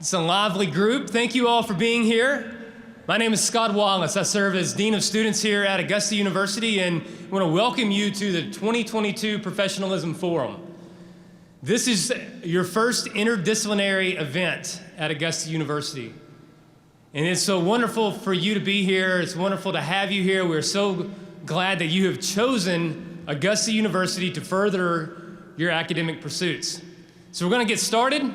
It's a lively group. Thank you all for being here. My name is Scott Wallace. I serve as Dean of Students here at Augusta University, and I want to welcome you to the 2022 Professionalism Forum. This is your first interdisciplinary event at Augusta University. And it's so wonderful for you to be here. It's wonderful to have you here. We're so glad that you have chosen Augusta University to further your academic pursuits. So we're going to get started.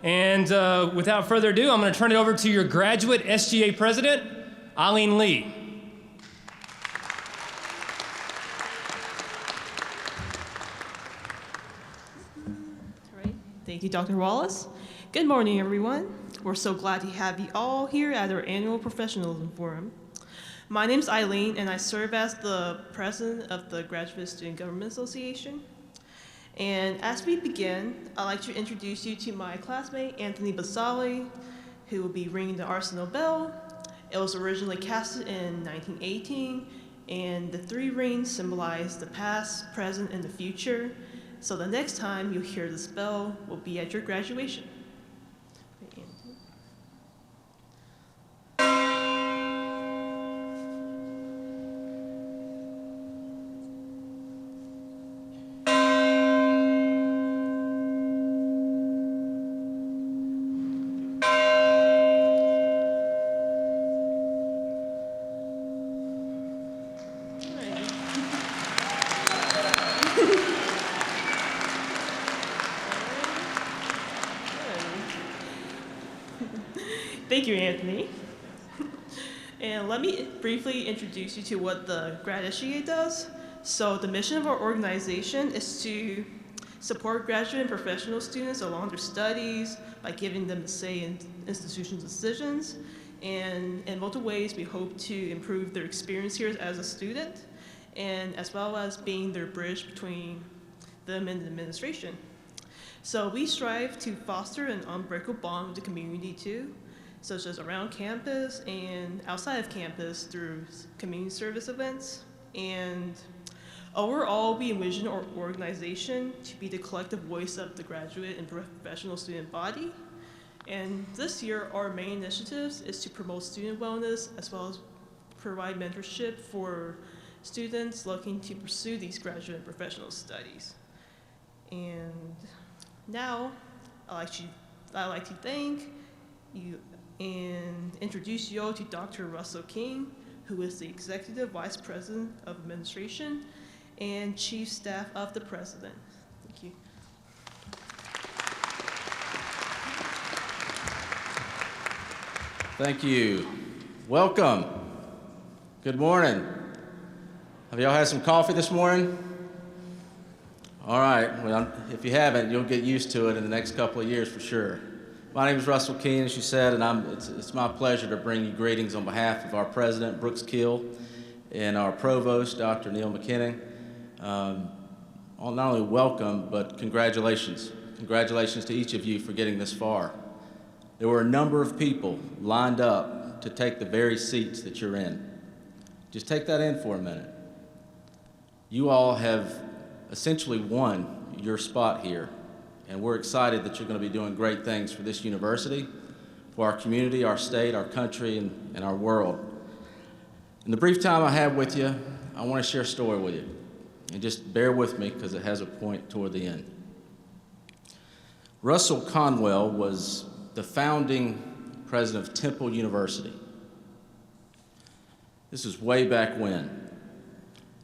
And without further ado, I'm going to turn it over to your graduate SGA president, Eileen Lee. All right. Thank you, Dr. Wallace. Good morning, everyone. We're so glad to have you all here at our annual Professionalism Forum. My name is Eileen, and I serve as the president of the Graduate Student Government Association. And as we begin, I'd like to introduce you to my classmate, Anthony Basali, who will be ringing the Arsenal bell. It was originally casted in 1918, and the three rings symbolize the past, present, and the future. So the next time you hear this bell will be at your graduation. Thank you, Anthony. And let me briefly introduce you to what the Grad SGA does. So the mission of our organization is to support graduate and professional students along their studies by giving them a say in institutions' decisions. And in multiple ways, we hope to improve their experience here as a student, and as well as being their bridge between them and the administration. So we strive to foster an unbreakable bond with the community too, such as around campus and outside of campus through community service events. And overall, we envision our organization to be the collective voice of the graduate and professional student body. And this year, our main initiatives is to promote student wellness as well as provide mentorship for students looking to pursue these graduate and professional studies. And now, I'd like to thank you and introduce you all to Dr. Russell King, who is the Executive Vice President of Administration and Chief Staff of the President. Thank you. Thank you. Welcome. Good morning. Have y'all had some coffee this morning? All right. Well, if you haven't, you'll get used to it in the next couple of years for sure. My name is Russell Keene, as you said, and it's my pleasure to bring you greetings on behalf of our president, Brooks Kill, and our provost, Dr. Neil McKinnon. I'll not only welcome, but congratulations. Congratulations to each of you for getting this far. There were a number of people lined up to take the very seats that you're in. Just take that in for a minute. You all have essentially won your spot here. And we're excited that you're going to be doing great things for this university, for our community, our state, our country, and our world. In the brief time I have with you, I want to share a story with you. And just bear with me because it has a point toward the end. Russell Conwell was the founding president of Temple University. This is way back when.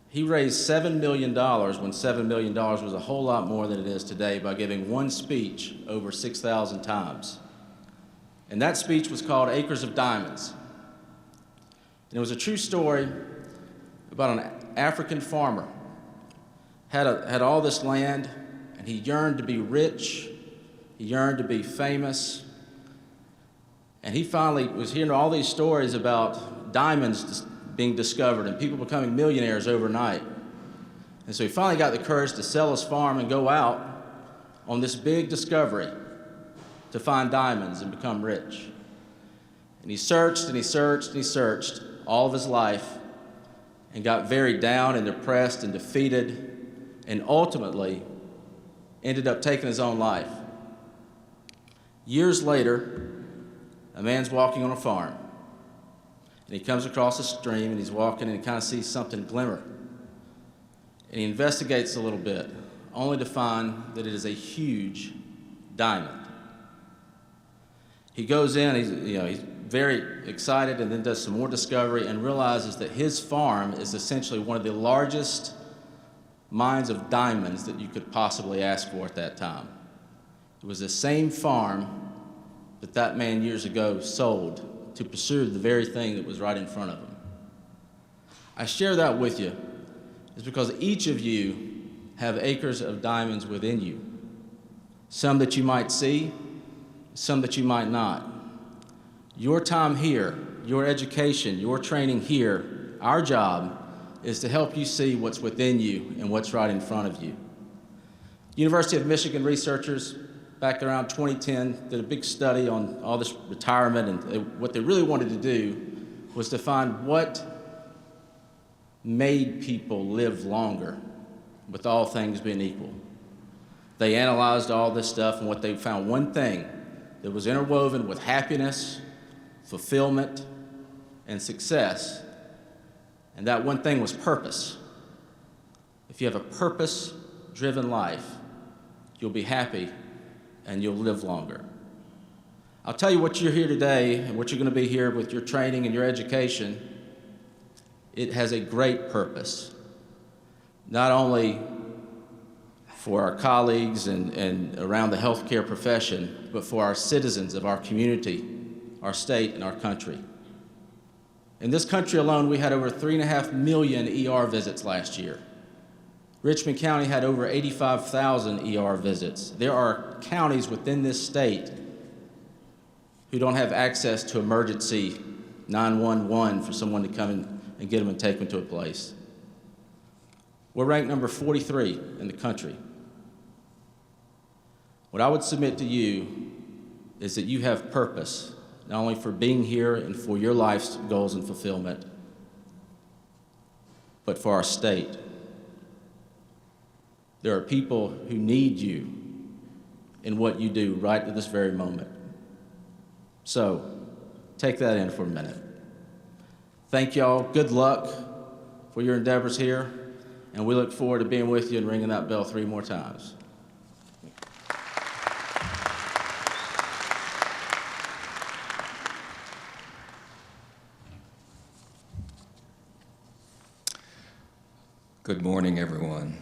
He raised $7 million when $7 million was a whole lot more than it is today by giving one speech over 6,000 times. And that speech was called Acres of Diamonds. And it was a true story about an African farmer. Had all this land, and he yearned to be rich, he yearned to be famous, and he finally was hearing all these stories about diamonds being discovered and people becoming millionaires overnight. And so he finally got the courage to sell his farm and go out on this big discovery to find diamonds and become rich. And he searched and he searched and he searched all of his life and got very down and depressed and defeated and ultimately ended up taking his own life. Years later, a man's walking on a farm, and he comes across a stream, and he's walking, and he kind of sees something glimmer. And he investigates a little bit, only to find that it is a huge diamond. He goes in, he's very excited, and then does some more discovery and realizes that his farm is essentially one of the largest mines of diamonds that you could possibly ask for at that time. It was the same farm that that man years ago sold to pursue the very thing that was right in front of him. I share that with you is because each of you have acres of diamonds within you. Some that you might see, some that you might not. Your time here, your education, your training here, our job is to help you see what's within you and what's right in front of you. University of Michigan researchers back around 2010 did a big study on all this retirement, and what they really wanted to do was to find what made people live longer, with all things being equal. They analyzed all this stuff, and what they found, one thing that was interwoven with happiness, fulfillment, and success, and that one thing was purpose. If you have a purpose-driven life, you'll be happy and you'll live longer. I'll tell you what you're here today and what you're going to be here with your training and your education. It has a great purpose, not only for our colleagues and around the healthcare profession, but for our citizens of our community, our state, and our country. In this country alone, we had over 3.5 million ER visits last year. Richmond County had over 85,000 ER visits. There are counties within this state who don't have access to emergency 911 for someone to come in and get them and take them to a place. We're ranked number 43 in the country. What I would submit to you is that you have purpose, not only for being here and for your life's goals and fulfillment, but for our state. There are people who need you in what you do right at this very moment. So, take that in for a minute. Thank y'all. Good luck for your endeavors here, and we look forward to being with you and ringing that bell 3 more times. Good morning, everyone.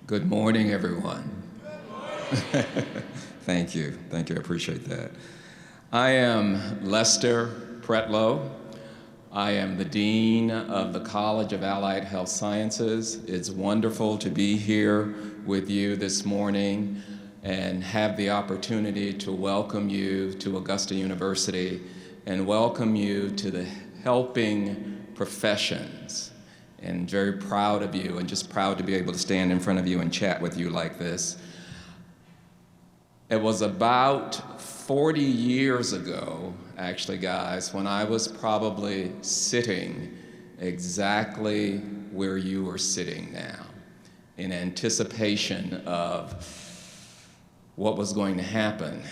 Good morning, everyone. Thank you. Thank you. I appreciate that. I am Lester Pretlow. I am the Dean of the College of Allied Health Sciences. It's wonderful to be here with you this morning and have the opportunity to welcome you to Augusta University and welcome you to the helping professions. And very proud of you, and just proud to be able to stand in front of you and chat with you like this. It was about 40 years ago, actually, guys, when I was probably sitting exactly where you are sitting now, in anticipation of what was going to happen.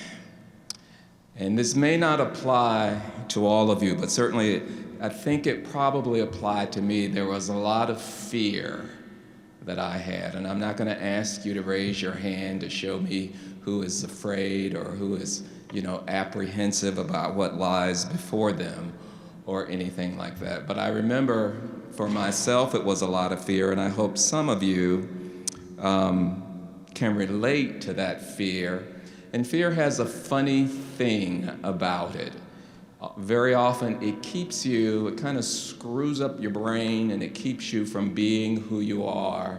And this may not apply to all of you, but certainly I think it probably applied to me. There was a lot of fear that I had, and I'm not going to ask you to raise your hand to show me who is afraid or who is, apprehensive about what lies before them or anything like that. But I remember for myself it was a lot of fear, and I hope some of you can relate to that fear. And fear has a funny thing about it. Very often it keeps you, it kind of screws up your brain, and it keeps you from being who you are.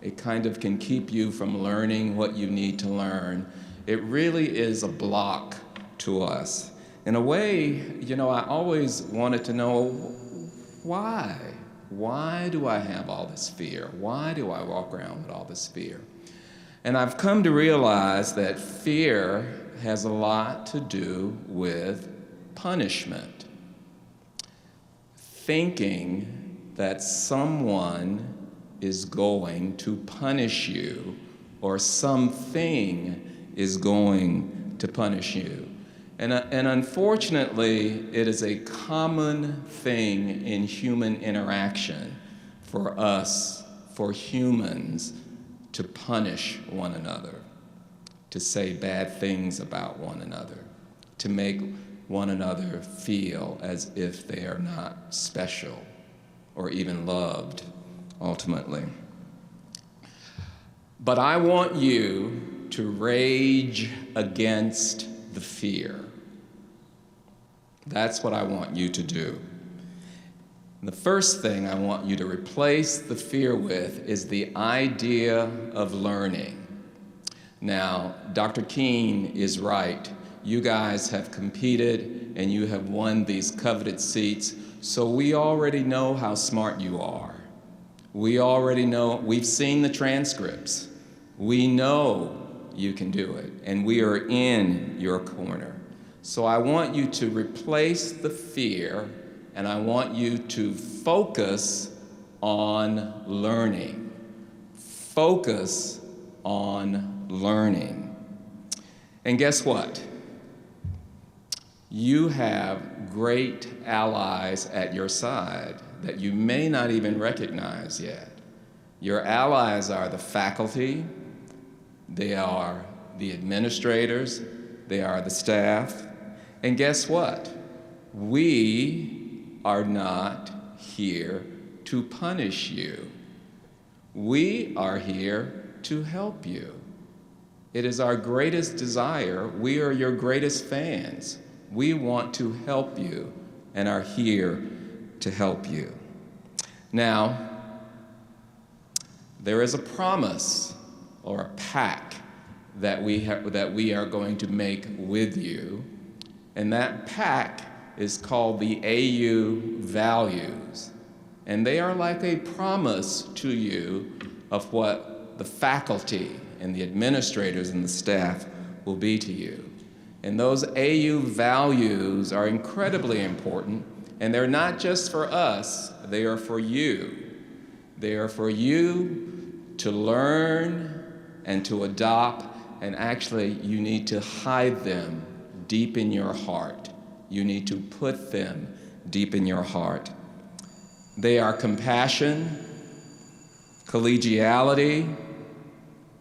It kind of can keep you from learning what you need to learn. It really is a block to us. In a way, I always wanted to know why. Why do I have all this fear? Why do I walk around with all this fear? And I've come to realize that fear has a lot to do with punishment. Thinking that someone is going to punish you or something is going to punish you. And unfortunately, it is a common thing in human interaction for us, for humans, to punish one another, to say bad things about one another, to make one another feel as if they are not special or even loved, ultimately. But I want you to rage against the fear. That's what I want you to do. The first thing I want you to replace the fear with is the idea of learning. Now, Dr. Keene is right. You guys have competed and you have won these coveted seats, so we already know how smart you are. We already know, we've seen the transcripts. We know you can do it, and we are in your corner. So I want you to replace the fear, and I want you to focus on learning. Focus on learning. And guess what? You have great allies at your side that you may not even recognize yet. Your allies are the faculty, they are the administrators, they are the staff, and guess what? We are not here to punish you. We are here to help you. It is our greatest desire. We are your greatest fans. We want to help you and are here to help you. Now, there is a promise or a pact that we are going to make with you, and that pact is called the AU values. And they are like a promise to you of what the faculty and the administrators and the staff will be to you. And those AU values are incredibly important, and they're not just for us, they are for you. They are for you to learn and to adopt, and actually you need to hide them deep in your heart. You need to put them deep in your heart. They are compassion, collegiality,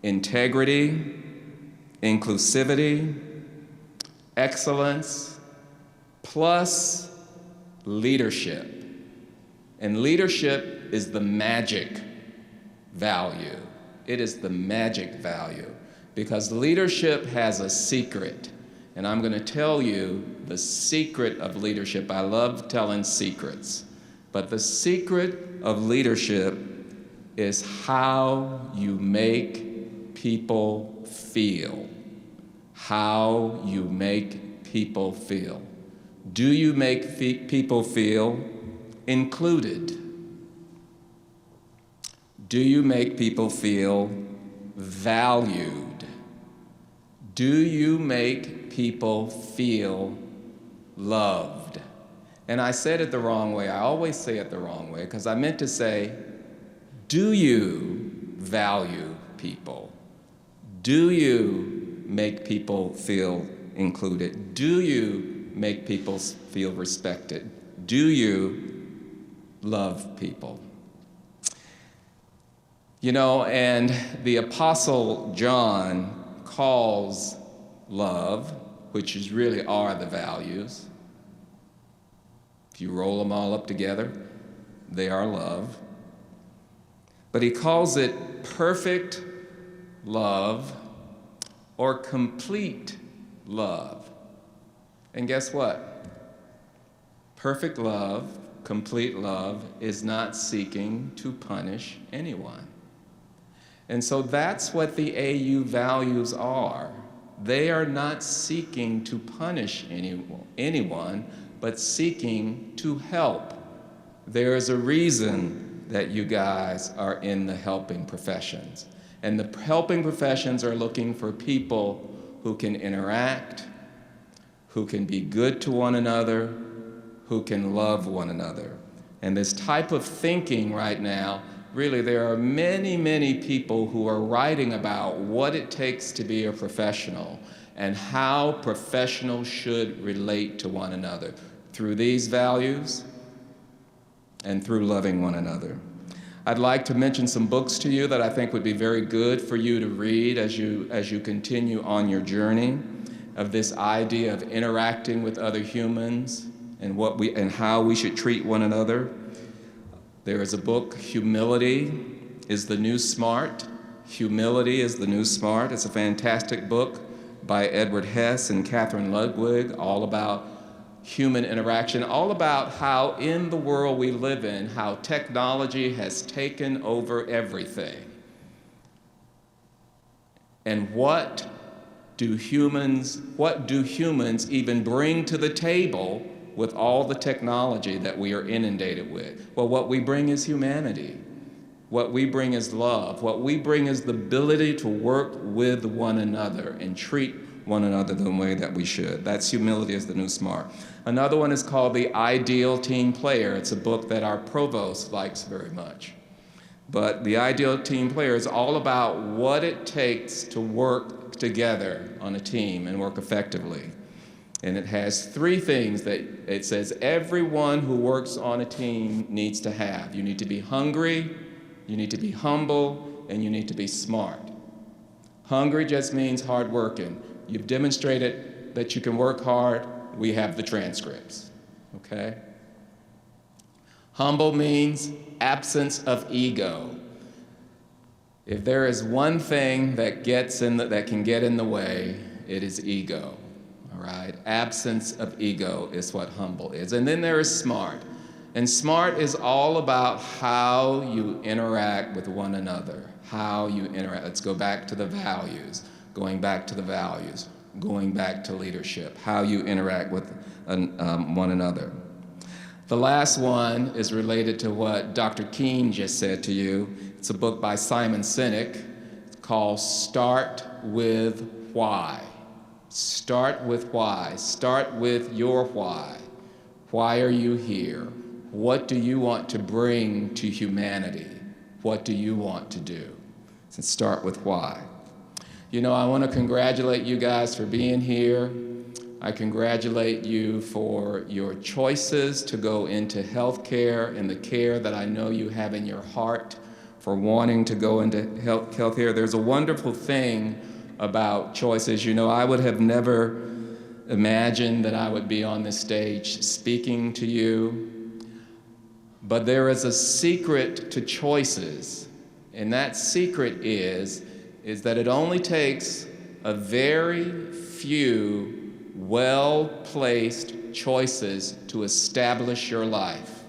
integrity, inclusivity, excellence, plus leadership. And leadership is the magic value. It is the magic value because leadership has a secret. And I'm going to tell you the secret of leadership. I love telling secrets. But the secret of leadership is how you make people feel. How you make people feel. Do you make people feel included? Do you make people feel valued? Do you make people feel loved? And I said it the wrong way. I always say it the wrong way because I meant to say, do you value people? Do you make people feel included? Do you make people feel respected? Do you love people? You know, and the Apostle John calls love, which is really are the values. If you roll them all up together, they are love. But he calls it perfect love or complete love. And guess what? Perfect love, complete love, is not seeking to punish anyone. And so that's what the AU values are. They are not seeking to punish anyone, but seeking to help. There is a reason that you guys are in the helping professions. And the helping professions are looking for people who can interact, who can be good to one another, who can love one another. And this type of thinking right now really, there are many, many people who are writing about what it takes to be a professional and how professionals should relate to one another through these values and through loving one another. I'd like to mention some books to you that I think would be very good for you to read as you continue on your journey of this idea of interacting with other humans and how we should treat one another. There is a book, Humility is the New Smart. Humility is the New Smart. It's a fantastic book by Edward Hess and Catherine Ludwig, all about human interaction, all about how in the world we live in, how technology has taken over everything. And what do humans even bring to the table with all the technology that we are inundated with? Well, what we bring is humanity. What we bring is love. What we bring is the ability to work with one another and treat one another the way that we should. That's Humility is the New Smart. Another one is called The Ideal Team Player. It's a book that our provost likes very much. But The Ideal Team Player is all about what it takes to work together on a team and work effectively. And it has 3 things that it says everyone who works on a team needs to have. You need to be hungry, you need to be humble, and you need to be smart. Hungry just means hardworking. You've demonstrated that you can work hard. We have the transcripts, okay? Humble means absence of ego. If there is one thing that can get in the way, it is ego, all right? Absence of ego is what humble is. And then there is smart. And smart is all about how you interact with one another, how you interact. Let's go back to the values, going back to the values, going back to leadership, how you interact with one another. The last one is related to what Dr. Keene just said to you. It's a book by Simon Sinek called Start with Why. Start with why. Start with your why. Why are you here? What do you want to bring to humanity? What do you want to do? So start with why. You know, I want to congratulate you guys for being here. I congratulate you for your choices to go into healthcare and the care that I know you have in your heart for wanting to go into healthcare. There's a wonderful thing about choices. You know, I would have never imagined that I would be on this stage speaking to you. But there is a secret to choices, and that secret is that it only takes a very few well-placed choices to establish your life.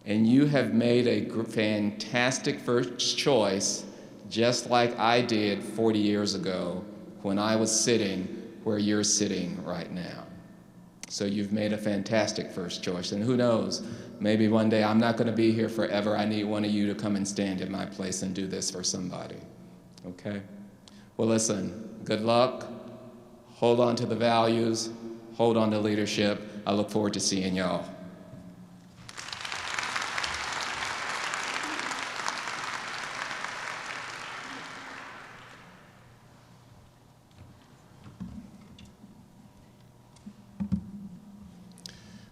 And you have made a fantastic first choice, just like I did 40 years ago when I was sitting where you're sitting right now. So you've made a fantastic first choice, and who knows, maybe one day I'm not going to be here forever. I need one of you to come and stand in my place and do this for somebody, okay? Well, listen, good luck. Hold on to the values. Hold on to leadership. I look forward to seeing y'all.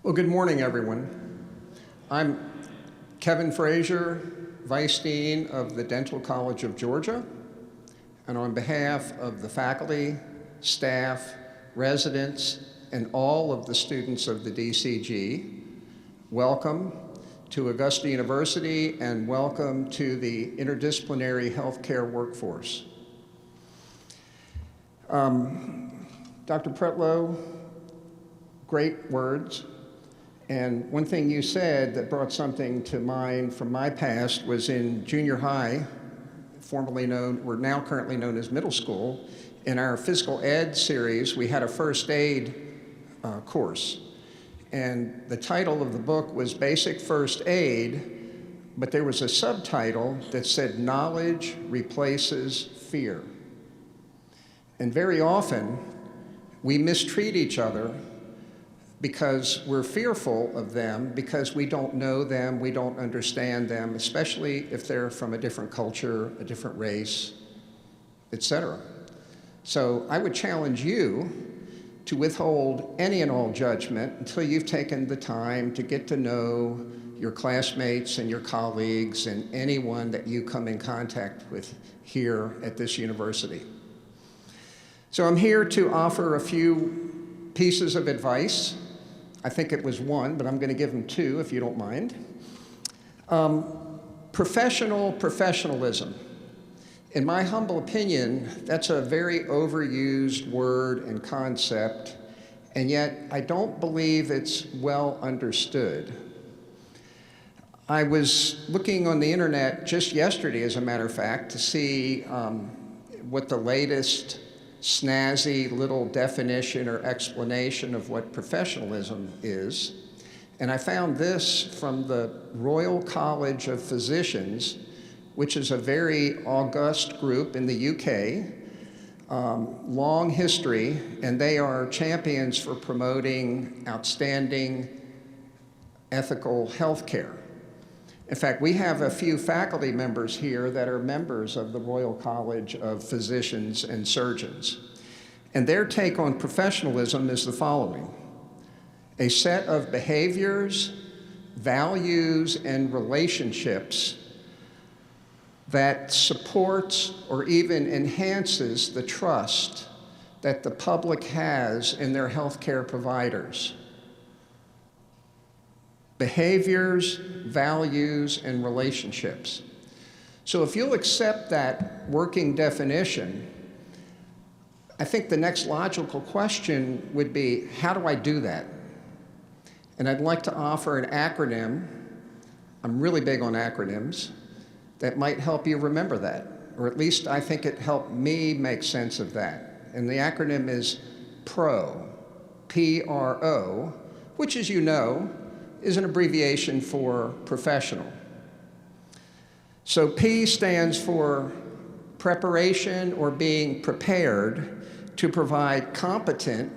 Well, good morning, everyone. I'm Kevin Frazier, Vice Dean of the Dental College of Georgia, and on behalf of the faculty, staff, residents, and all of the students of the DCG, welcome to Augusta University and welcome to the interdisciplinary healthcare workforce. Dr. Pretlow, great words. And one thing you said that brought something to mind from my past was in junior high, formerly known, or now currently known as middle school. In our physical ed series, we had a first aid course. And the title of the book was Basic First Aid, but there was a subtitle that said Knowledge Replaces Fear. And very often, we mistreat each other because we're fearful of them, because we don't know them, we don't understand them, especially if they're from a different culture, a different race, etc. So I would challenge you to withhold any and all judgment until you've taken the time to get to know your classmates and your colleagues and anyone that you come in contact with here at this university. So I'm here to offer a few pieces of advice. I think it was one, but I'm going to give them two if you don't mind. Professionalism. In my humble opinion, that's a very overused word and concept, and yet I don't believe it's well understood. I was looking on the internet just yesterday, as a matter of fact, to see what the latest snazzy little definition or explanation of what professionalism is. And I found this from the Royal College of Physicians, which is a very august group in the UK, long history, and they are champions for promoting outstanding ethical healthcare. In fact, we have a few faculty members here that are members of the Royal College of Physicians and Surgeons. And their take on professionalism is the following: a set of behaviors, values, and relationships that supports or even enhances the trust that the public has in their healthcare providers. Behaviors, values, and relationships. So if you'll accept that working definition, I think the next logical question would be, how do I do that? And I'd like to offer an acronym. I'm really big on acronyms that might help you remember that, or at least I think it helped me make sense of that. And the acronym is PRO, P-R-O, which, as you know, is an abbreviation for professional. So P stands for preparation, or being prepared to provide competent,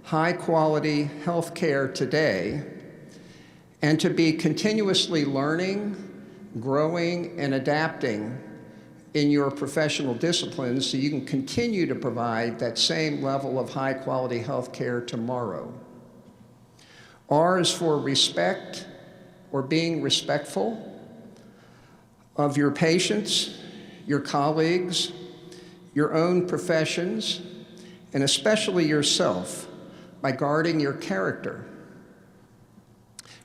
high-quality health care today, and to be continuously learning, growing, and adapting in your professional disciplines so you can continue to provide that same level of high-quality health care tomorrow. R is for respect, or being respectful of your patients, your colleagues, your own professions, and especially yourself, by guarding your character,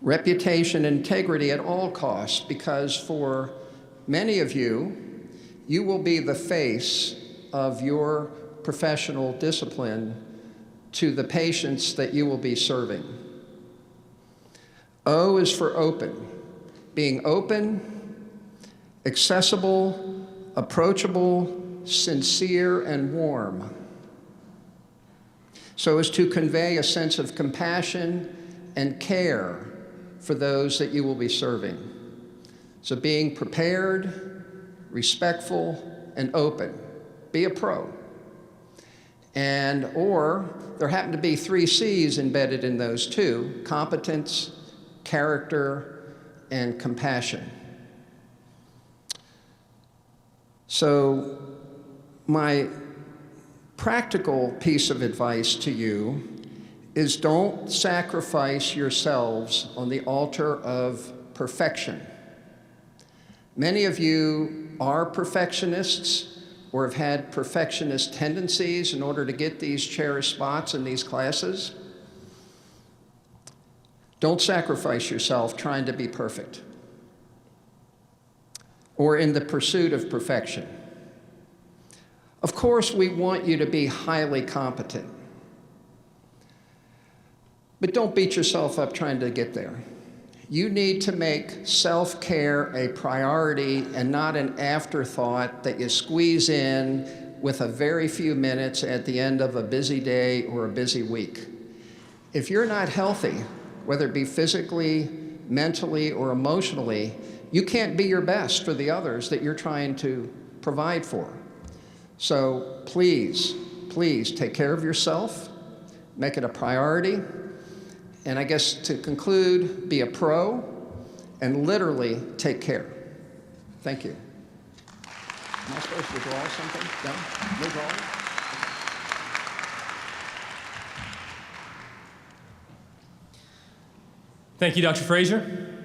reputation, integrity at all costs, because for many of you, you will be the face of your professional discipline to the patients that you will be serving. O is for open, being open, accessible, approachable, sincere, and warm, so as to convey a sense of compassion and care for those that you will be serving. So being prepared, respectful, and open. Be a pro. Or there happen to be 3 C's embedded in those two: competence, character, and compassion. So my practical piece of advice to you is, don't sacrifice yourselves on the altar of perfection. Many of you are perfectionists or have had perfectionist tendencies in order to get these cherished spots in these classes. Don't sacrifice yourself trying to be perfect or in the pursuit of perfection. Of course, we want you to be highly competent, but don't beat yourself up trying to get there. You need to make self-care a priority and not an afterthought that you squeeze in with a very few minutes at the end of a busy day or a busy week. If you're not healthy, whether it be physically, mentally, or emotionally, you can't be your best for the others that you're trying to provide for. So please, please take care of yourself, make it a priority, And I guess to conclude, be a pro and literally take care. Thank you. Am I supposed to draw something? No? No drawing? Thank you, Dr. Frazier.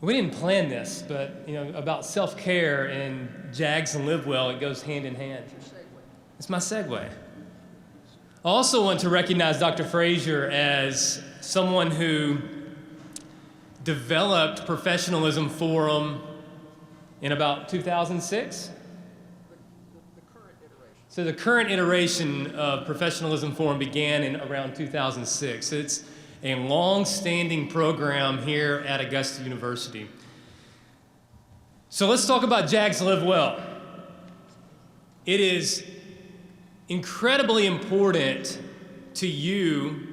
We didn't plan this, but about self-care and JAGS and Live Well, it goes hand in hand. It's my segue. I also want to recognize Dr. Frazier as someone who developed Professionalism Forum in about 2006. So the current iteration of Professionalism Forum began in around 2006. It's a long-standing program here at Augusta University. So let's talk about JAGS Live Well. It is incredibly important to you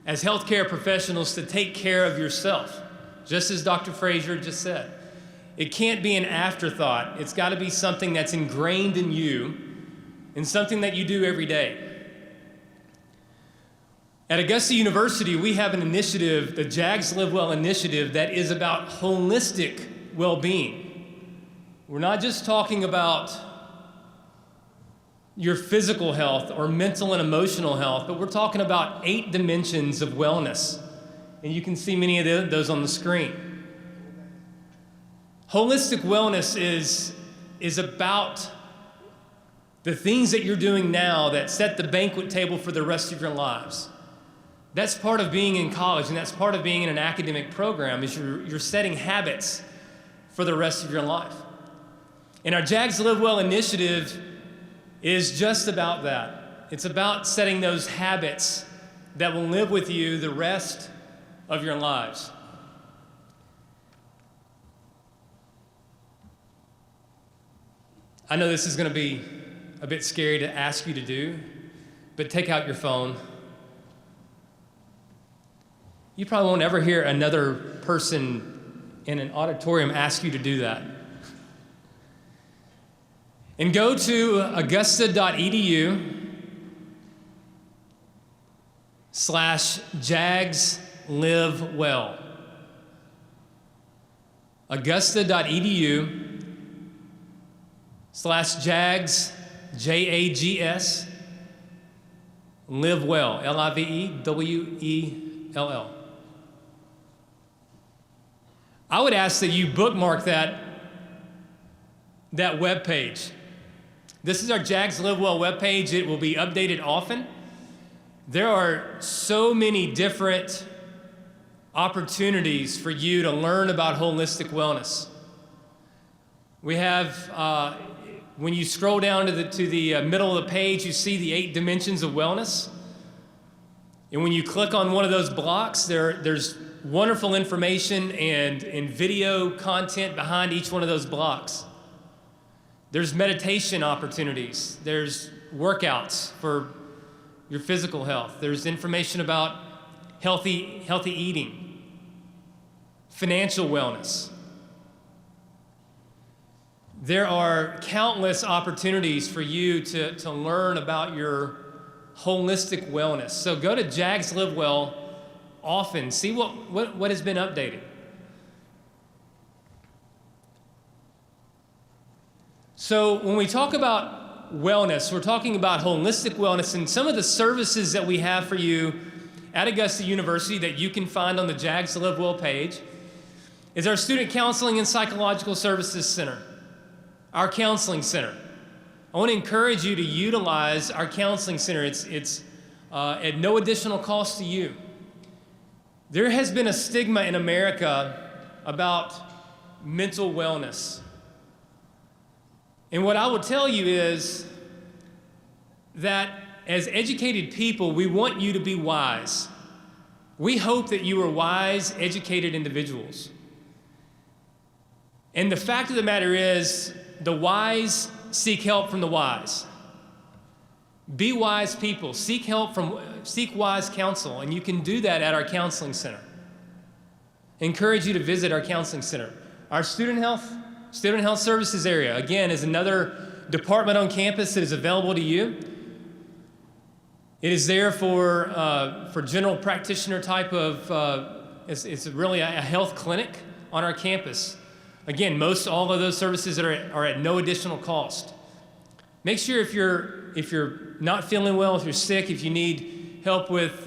as healthcare professionals to take care of yourself, just as Dr. Frazier just said. It can't be an afterthought. It's got to be something that's ingrained in you and something that you do every day. At Augusta University, we have an initiative, the JAGS Live Well initiative, that is about holistic well-being. We're not just talking about your physical health or mental and emotional health, but we're talking about 8 dimensions of wellness. And you can see many of those on the screen. Holistic wellness is about the things that you're doing now that set the banquet table for the rest of your lives. That's part of being in college, and that's part of being in an academic program, is you're setting habits for the rest of your life. And our JAGS Live Well initiative is just about that. It's about setting those habits that will live with you the rest of your lives. I know this is going to be a bit scary to ask you to do, but take out your phone. You probably won't ever hear another person in an auditorium ask you to do that. And go to augusta.edu/JAGSLiveWell. Augusta.edu/JAGS, JAGS, Live Well, LIVEWELL. I would ask that you bookmark that web page. This is our JAGS Live Well webpage. It will be updated often. There are so many different opportunities for you to learn about holistic wellness. We have, when you scroll down to the middle of the page, you see the 8 dimensions of wellness. And when you click on one of those blocks, there's wonderful information and video content behind each one of those blocks. There's meditation opportunities. There's workouts for your physical health. There's information about healthy eating, financial wellness. There are countless opportunities for you to learn about your holistic wellness. So go to JAGS Live Well often. See what has been updated. So when we talk about wellness, we're talking about holistic wellness, and some of the services that we have for you at Augusta University that you can find on the JAGS Live Well page is our Student Counseling and Psychological Services Center, our counseling center. I want to encourage you to utilize our counseling center. It's at no additional cost to you. There has been a stigma in America about mental wellness. And what I will tell you is that as educated people, we want you to be wise. We hope that you are wise, educated individuals. And the fact of the matter is, the wise seek help from the wise. Be wise people. Seek wise counsel, and you can do that at our counseling center. I encourage you to visit our counseling center. Our student health services area, again, is another department on campus that is available to you. It is there for general practitioner type of, it's really a health clinic on our campus. Again, all of those services are at no additional cost. Make sure if you're not feeling well, if you're sick, if you need help with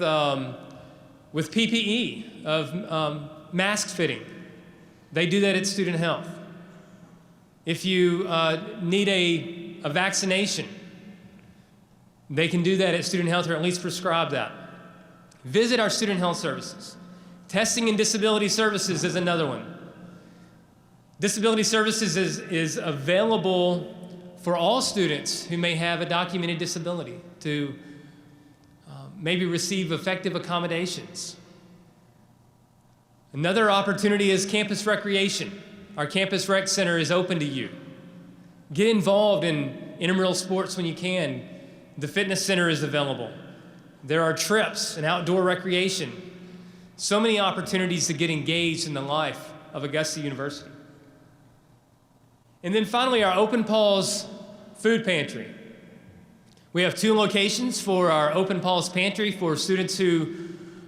PPE, of mask fitting, they do that at Student Health. If you need a vaccination, they can do that at Student Health, or at least prescribe that. Visit our Student Health services. Testing and disability services is another one. Disability services is available for all students who may have a documented disability to maybe receive effective accommodations. Another opportunity is campus recreation. Our campus rec center is open to you. Get involved in intramural sports when you can. The fitness center is available. There are trips and outdoor recreation. So many opportunities to get engaged in the life of Augusta University. And then finally, our Open Paws food pantry. We have 2 locations for our Open Paws pantry for students who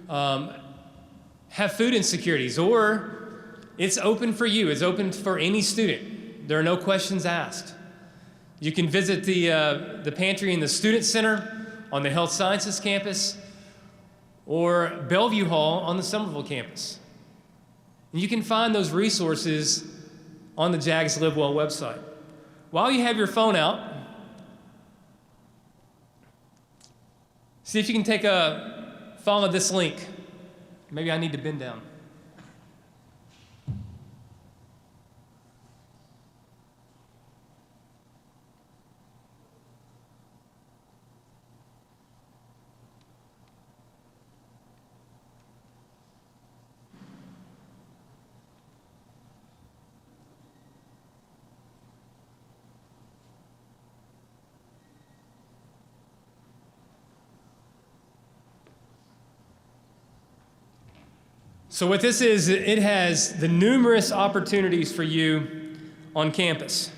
have food insecurities, or it's open for you. It's open for any student. There are no questions asked. You can visit the pantry in the Student Center on the Health Sciences campus, or Bellevue Hall on the Somerville campus. And you can find those resources on the JAGS Live Well website. While you have your phone out, see if you can follow this link. Maybe I need to bend down. So what this is, it has the numerous opportunities for you on campus.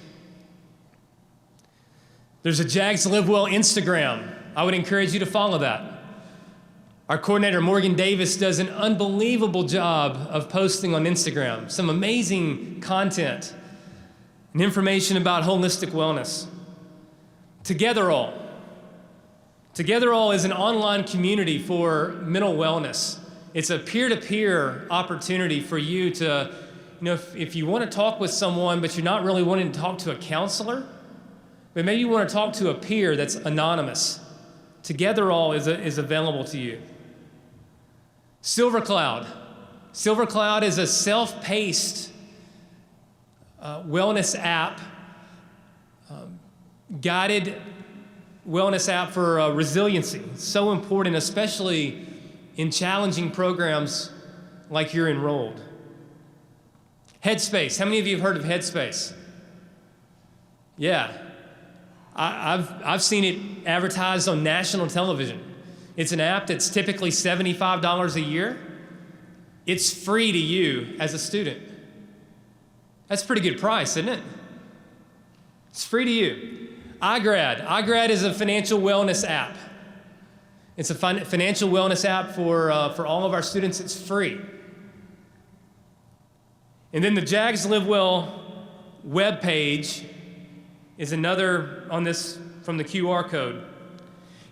There's a JAGS Live Well Instagram. I would encourage you to follow that. Our coordinator, Morgan Davis, does an unbelievable job of posting on Instagram some amazing content and information about holistic wellness. Together All is an online community for mental wellness. It's a peer-to-peer opportunity for you to, if you want to talk with someone, but you're not really wanting to talk to a counselor, but maybe you want to talk to a peer that's anonymous. Together All is available to you. Silver Cloud is a self-paced wellness app, guided wellness app for resiliency. It's so important, especially in challenging programs like you're enrolled. Headspace. How many of you have heard of Headspace? Yeah. I've seen it advertised on national television. It's an app that's typically $75 a year. It's free to you as a student. That's a pretty good price, isn't it? It's free to you. iGrad is a financial wellness app. It's a financial wellness app for all of our students. It's free. And then the JAGS Live Well webpage is another on this from the QR code.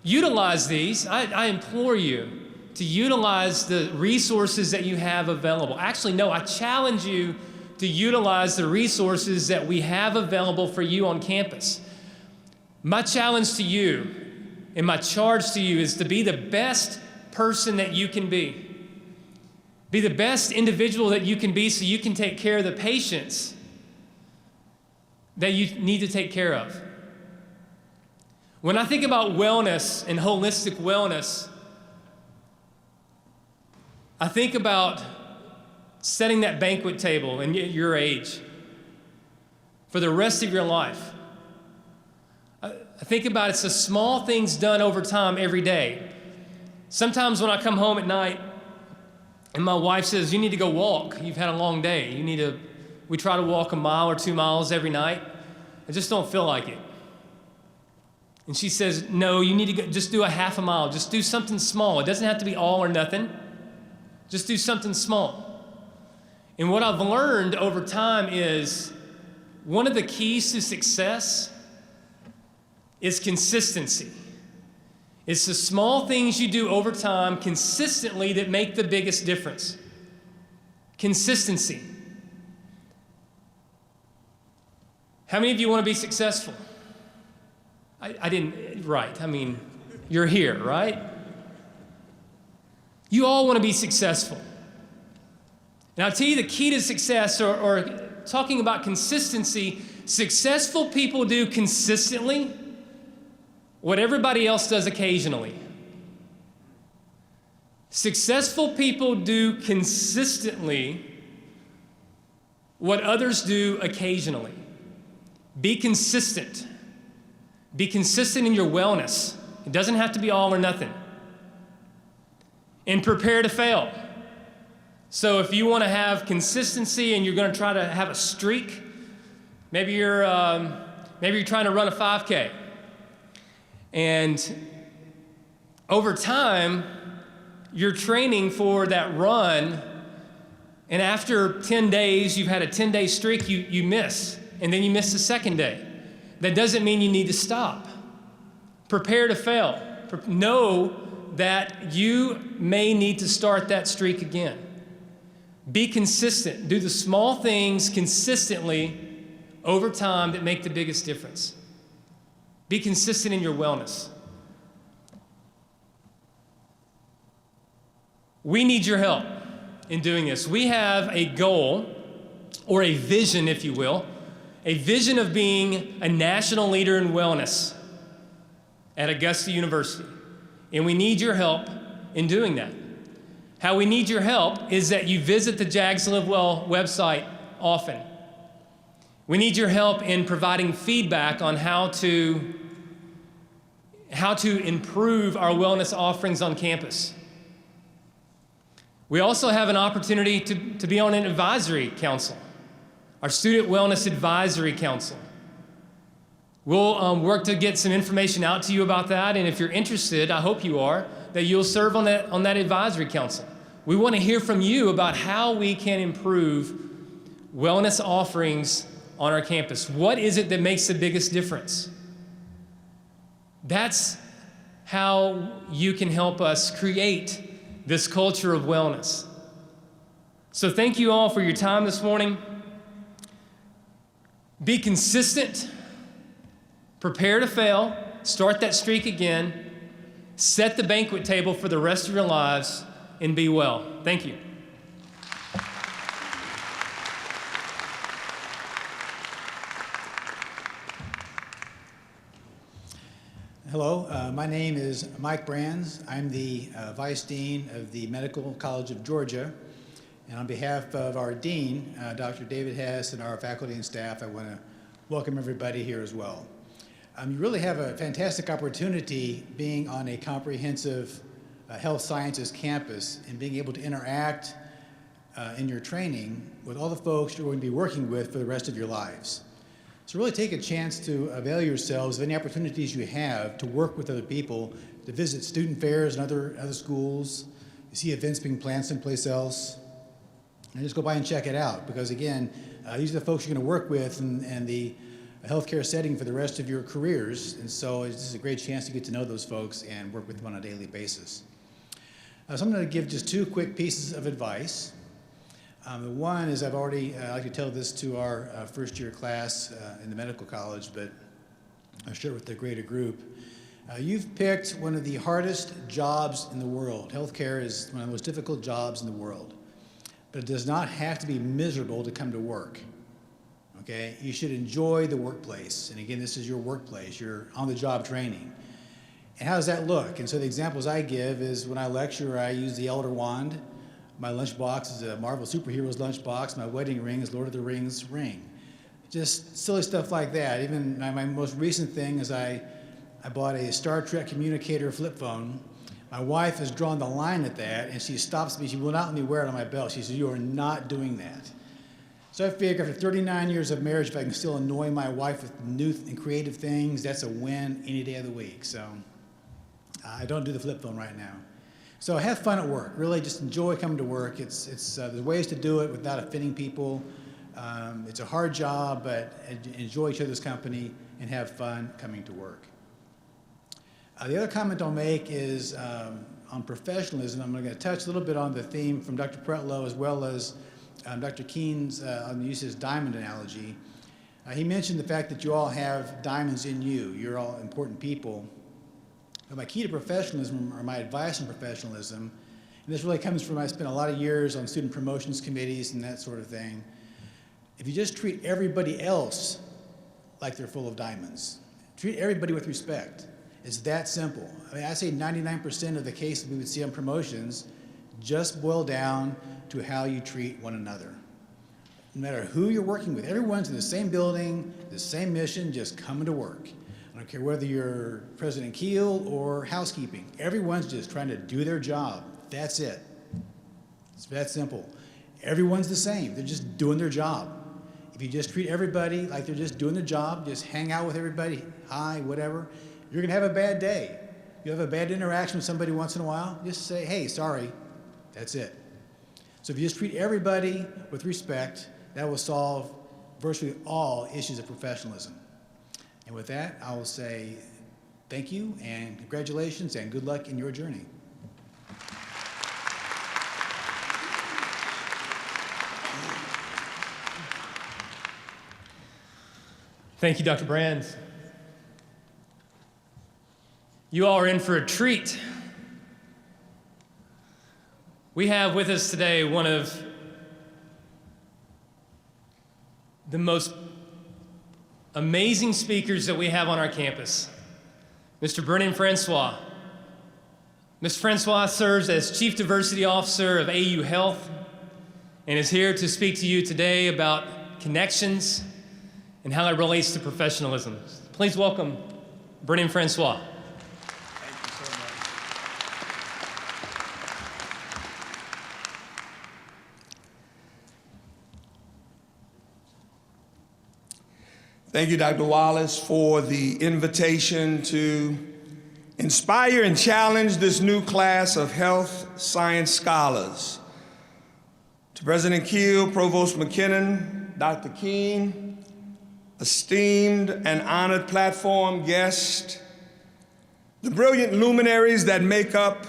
Utilize these. I implore you to utilize the resources that you have available. Actually, no, I challenge you to utilize the resources that we have available for you on campus. My challenge to you and my charge to you is to be the best person that you can be. Be the best individual that you can be so you can take care of the patients that you need to take care of. When I think about wellness and holistic wellness, I think about setting that banquet table at your age for the rest of your life. I think about it's the small things done over time every day. Sometimes when I come home at night and my wife says, you need to go walk, you've had a long day, we try to walk a mile or 2 miles every night. I just don't feel like it. And she says, no, you need to go, just do a half a mile. Just do something small. It doesn't have to be all or nothing. Just do something small. And what I've learned over time is one of the keys to success is consistency. It's the small things you do over time consistently that make the biggest difference. Consistency. How many of you want to be successful? I didn't, right. I mean, you're here, right? You all want to be successful. And I'll tell you the key to success, or talking about consistency, successful people do consistently what everybody else does occasionally. Successful people do consistently what others do occasionally. Be consistent. Be consistent in your wellness. It doesn't have to be all or nothing. And prepare to fail. So if you want to have consistency and you're going to try to have a streak, maybe you're trying to run a 5K. And over time, you're training for that run, and after 10 days, you've had a 10-day streak, you miss, and then you miss the second day. That doesn't mean you need to stop. Prepare to fail. Know that you may need to start that streak again. Be consistent. Do the small things consistently over time that make the biggest difference. Be consistent in your wellness. We need your help in doing this. We have a goal, or a vision, if you will, a vision of being a national leader in wellness at Augusta University. And we need your help in doing that. How we need your help is that you visit the Jags Live Well website often. We need your help in providing feedback on how to improve our wellness offerings on campus. We also have an opportunity to be on an advisory council, our Student Wellness Advisory Council. We'll work to get some information out to you about that, and if you're interested, I hope you are, that you'll serve on that advisory council. We want to hear from you about how we can improve wellness offerings on our campus. What is it that makes the biggest difference? That's how you can help us create this culture of wellness. So thank you all for your time this morning. Be consistent. Prepare to fail. Start that streak again. Set the banquet table for the rest of your lives, and be well. Thank you. Hello, my name is Mike Brands. I'm the Vice Dean of the Medical College of Georgia. And on behalf of our Dean, Dr. David Hess, and our faculty and staff, I want to welcome everybody here as well. You really have a fantastic opportunity being on a comprehensive health sciences campus and being able to interact in your training with all the folks you're going to be working with for the rest of your lives. So really take a chance to avail yourselves of any opportunities you have to work with other people, to visit student fairs and other schools, you see events being planned someplace else, and just go by and check it out, because again, these are the folks you're going to work with in the healthcare setting for the rest of your careers, and so it's just a great chance to get to know those folks and work with them on a daily basis. So I'm going to give just two quick pieces of advice. The one is I like to tell this to our first year class in the medical college, but I'll share it with the greater group. You've picked one of the hardest jobs in the world. Healthcare is one of the most difficult jobs in the world, but it does not have to be miserable to come to work. Okay? You should enjoy the workplace. And again, this is your workplace, your on-the-job training. And how does that look? And so the examples I give is when I lecture, I use the Elder Wand. My lunchbox is a Marvel Superheroes lunchbox. My wedding ring is Lord of the Rings ring. Just silly stuff like that. Even my most recent thing is I bought a Star Trek communicator flip phone. My wife has drawn the line at that, and she stops me. She will not let me wear it on my belt. She says, "You are not doing that." So I figure after 39 years of marriage, if I can still annoy my wife with new and creative things, that's a win any day of the week. So I don't do the flip phone right now. So have fun at work. Really just enjoy coming to work. There's ways to do it without offending people. It's a hard job, but enjoy each other's company and have fun coming to work. The other comment I'll make is on professionalism. I'm going to touch a little bit on the theme from Dr. Pretlow as well as Dr. Keen's on the use of his diamond analogy. He mentioned the fact that you all have diamonds in you. You're all important people. But my key to professionalism, or my advice on professionalism, and this really comes from, I spent a lot of years on student promotions committees and that sort of thing. If you just treat everybody else like they're full of diamonds, treat everybody with respect. It's that simple. I mean, I say 99% of the cases we would see on promotions just boil down to how you treat one another. No matter who you're working with, everyone's in the same building, the same mission, just coming to work. I don't care whether you're President Keel or housekeeping. Everyone's just trying to do their job. That's it. It's that simple. Everyone's the same. They're just doing their job. If you just treat everybody like they're just doing their job, just hang out with everybody, hi, whatever, you're going to have a bad day. You have a bad interaction with somebody once in a while, just say, hey, sorry. That's it. So if you just treat everybody with respect, that will solve virtually all issues of professionalism. And with that, I will say thank you and congratulations and good luck in your journey. Thank you, Dr. Brands. You all are in for a treat. We have with us today one of the most amazing speakers that we have on our campus, Mr. Brennan Francois. Mr. Francois serves as Chief Diversity Officer of AU Health and is here to speak to you today about connections and how it relates to professionalism. Please welcome Brennan Francois. Thank you, Dr. Wallace, for the invitation to inspire and challenge this new class of health science scholars. To President Keel, Provost McKinnon, Dr. Keen, esteemed and honored platform guests, the brilliant luminaries that make up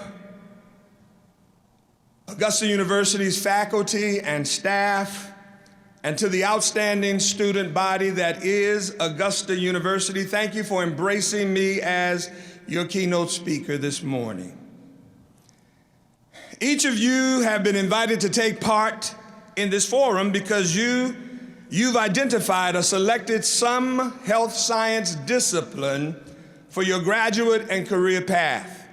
Augusta University's faculty and staff, and to the outstanding student body that is Augusta University, thank you for embracing me as your keynote speaker this morning. Each of you have been invited to take part in this forum because you've identified or selected some health science discipline for your graduate and career path.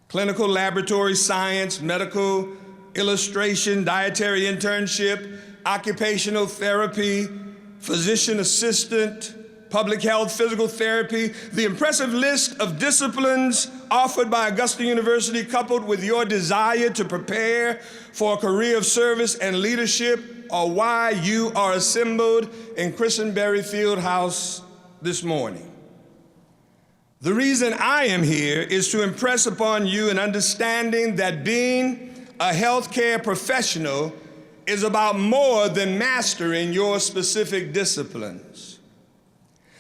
Clinical laboratory science, medical illustration, dietary internship, occupational therapy, physician assistant, public health, physical therapy. The impressive list of disciplines offered by Augusta University, coupled with your desire to prepare for a career of service and leadership, are why you are assembled in Christenberry Fieldhouse this morning. The reason I am here is to impress upon you an understanding that being a healthcare professional is about more than mastering your specific disciplines.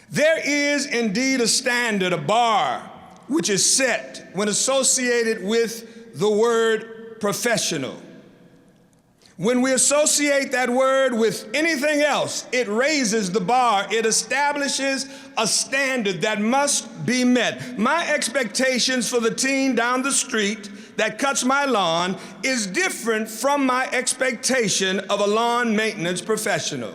There is indeed a standard, a bar, which is set when associated with the word professional. When we associate that word with anything else, it raises the bar. It establishes a standard that must be met. My expectations for the teen down the street that cuts my lawn is different from my expectation of a lawn maintenance professional.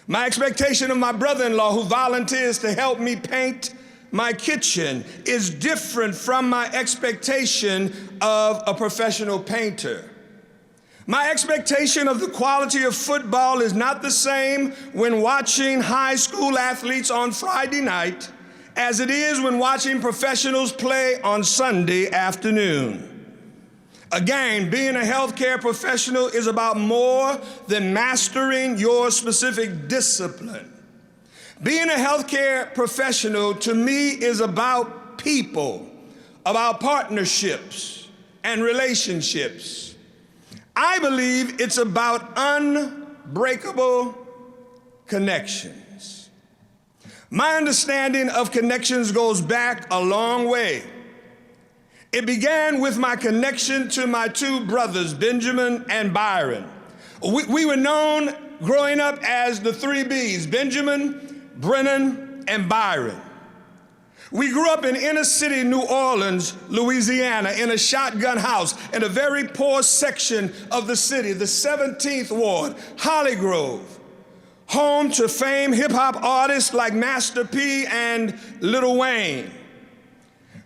My expectation of my brother-in-law who volunteers to help me paint my kitchen is different from my expectation of a professional painter. My expectation of the quality of football is not the same when watching high school athletes on Friday night as it is when watching professionals play on Sunday afternoon. Again, being a healthcare professional is about more than mastering your specific discipline. Being a healthcare professional to me is about people, about partnerships and relationships. I believe it's about unbreakable connections. My understanding of connections goes back a long way. It began with my connection to my two brothers, Benjamin and Byron. We were known growing up as the 3 Bs, Benjamin, Brennan, and Byron. We grew up in inner city New Orleans, Louisiana, in a shotgun house in a very poor section of the city, the 17th Ward, Holly Grove, home to famed hip-hop artists like Master P and Lil Wayne.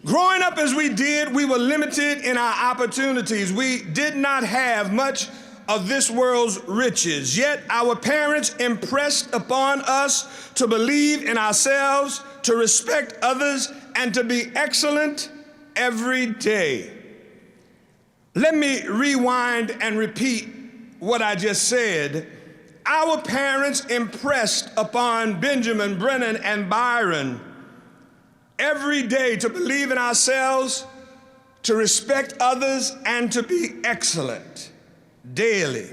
Growing up as we did, we were limited in our opportunities. We did not have much of this world's riches, yet our parents impressed upon us to believe in ourselves, to respect others, and to be excellent every day. Let me rewind and repeat what I just said. Our parents impressed upon Benjamin, Brennan, and Byron every day to believe in ourselves, to respect others, and to be excellent daily.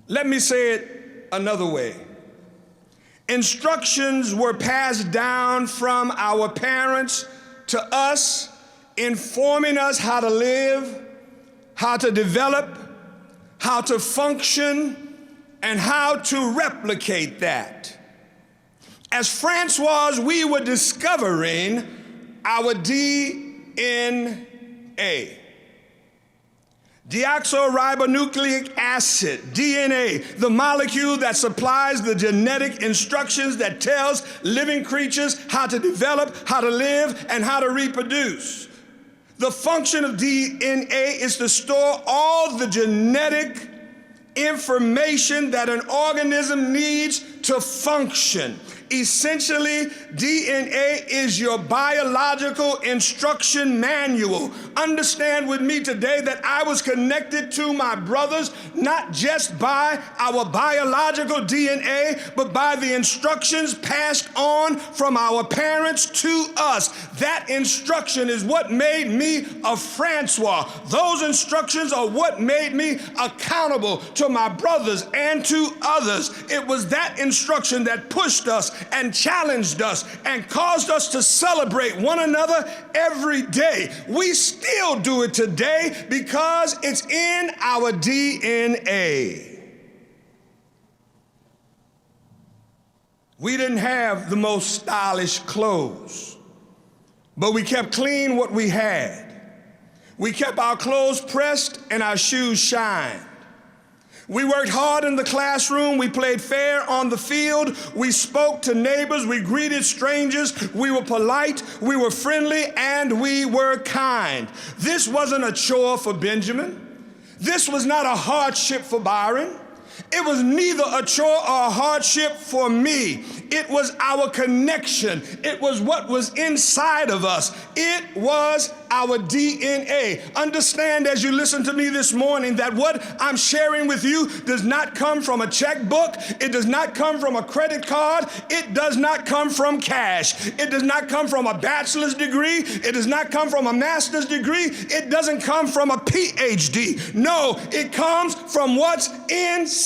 Let me say it another way. Instructions were passed down from our parents to us, informing us how to live, how to develop, how to function, and how to replicate that. As Francois, we were discovering our DNA. Deoxyribonucleic acid, DNA, the molecule that supplies the genetic instructions that tells living creatures how to develop, how to live, and how to reproduce. The function of DNA is to store all the genetic information that an organism needs to function. Essentially, DNA is your biological instruction manual. Understand with me today that I was connected to my brothers not just by our biological DNA, but by the instructions passed on from our parents to us. That instruction is what made me a Francois. Those instructions are what made me accountable to my brothers and to others. It was that instruction that pushed us and challenged us and caused us to celebrate one another every day. We still do it today because it's in our DNA. We didn't have the most stylish clothes, but we kept clean what we had. We kept our clothes pressed and our shoes shined. We worked hard in the classroom, we played fair on the field, we spoke to neighbors, we greeted strangers, we were polite, we were friendly, and we were kind. This wasn't a chore for Benjamin. This was not a hardship for Byron. It was neither a chore or a hardship for me. It was our connection. It was what was inside of us. It was our DNA. Understand as you listen to me this morning that what I'm sharing with you does not come from a checkbook. It does not come from a credit card. It does not come from cash. It does not come from a bachelor's degree. It does not come from a master's degree. It doesn't come from a PhD. No, it comes from what's inside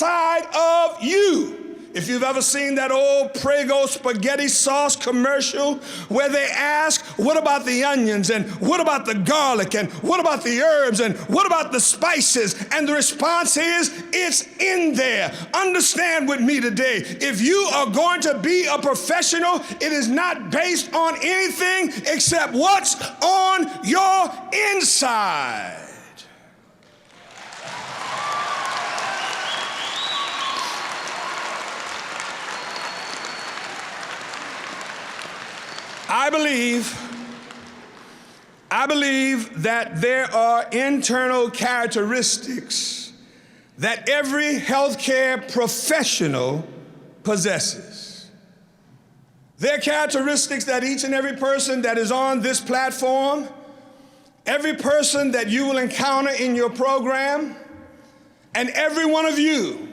of you. If you've ever seen that old Prego spaghetti sauce commercial where they ask, what about the onions and what about the garlic and what about the herbs and what about the spices? And the response is, it's in there. Understand with me today, if you are going to be a professional, it is not based on anything except what's on your inside. I believe that there are internal characteristics that every healthcare professional possesses. There are characteristics that each and every person that is on this platform every person that you will encounter in your program, and every one of you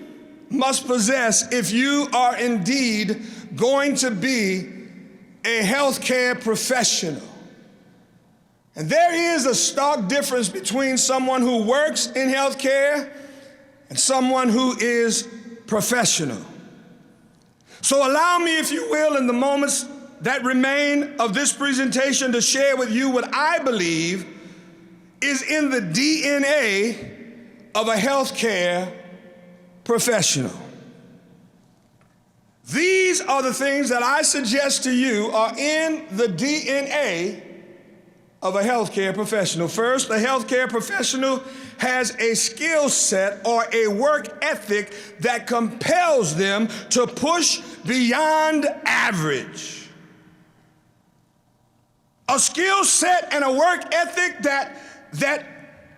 must possess if you are indeed going to be a healthcare professional. And there is a stark difference between someone who works in healthcare and someone who is professional. So allow me, if you will, in the moments that remain of this presentation to share with you what I believe is in the DNA of a healthcare professional. These are the things that I suggest to you are in the DNA of a healthcare professional. First, a healthcare professional has a skill set or a work ethic that compels them to push beyond average. A skill set and a work ethic that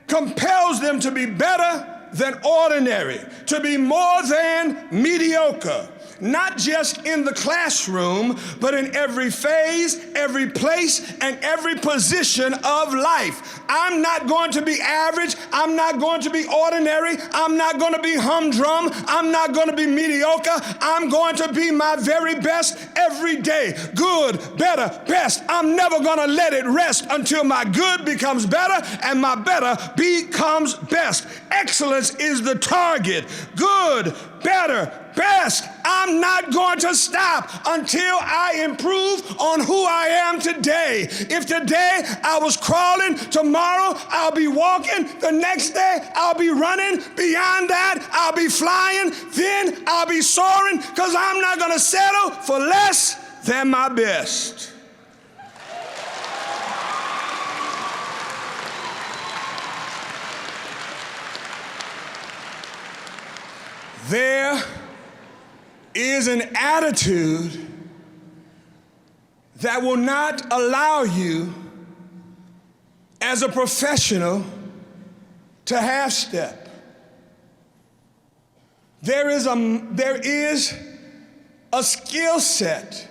compels them to be better than ordinary, to be more than mediocre, not just in the classroom, but in every phase, every place, and every position of life. I'm not going to be average. I'm not going to be ordinary. I'm not going to be humdrum. I'm not going to be mediocre. I'm going to be my very best every day. Good, better, best. I'm never going to let it rest until my good becomes better and my better becomes best. Excellence is the target. Good, better, best. I'm not going to stop until I improve on who I am today. If today I was crawling, tomorrow I'll be walking, the next day I'll be running, beyond that I'll be flying, then I'll be soaring, because I'm not going to settle for less than my best. There is an attitude that will not allow you as a professional to half step. There is a skill set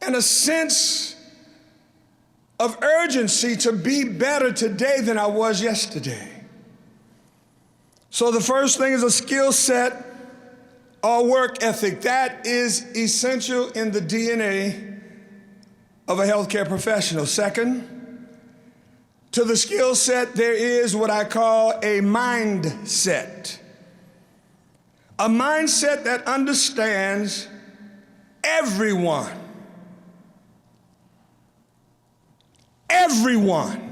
and a sense of urgency to be better today than I was yesterday. So the first thing is a skill set or work ethic. That is essential in the DNA of a healthcare professional. Second, to the skill set, there is what I call a mindset. A mindset that understands everyone. Everyone.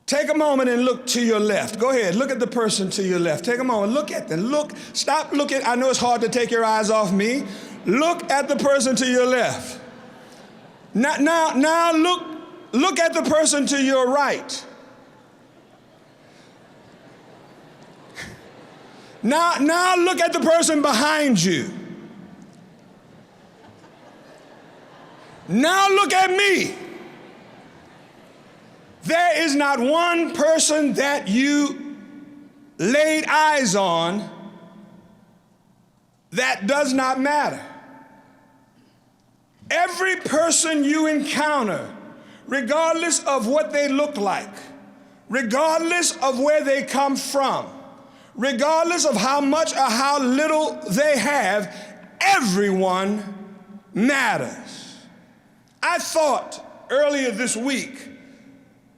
Take a moment and look to your left. Go ahead, look at the person to your left. Take a moment, look at them. Look, stop looking. I know it's hard to take your eyes off me. Look at the person to your left. Now look at the person to your right. Now look at the person behind you. Now look at me. There is not one person that you laid eyes on that does not matter. Every person you encounter, regardless of what they look like, regardless of where they come from, regardless of how much or how little they have, everyone matters. I thought earlier this week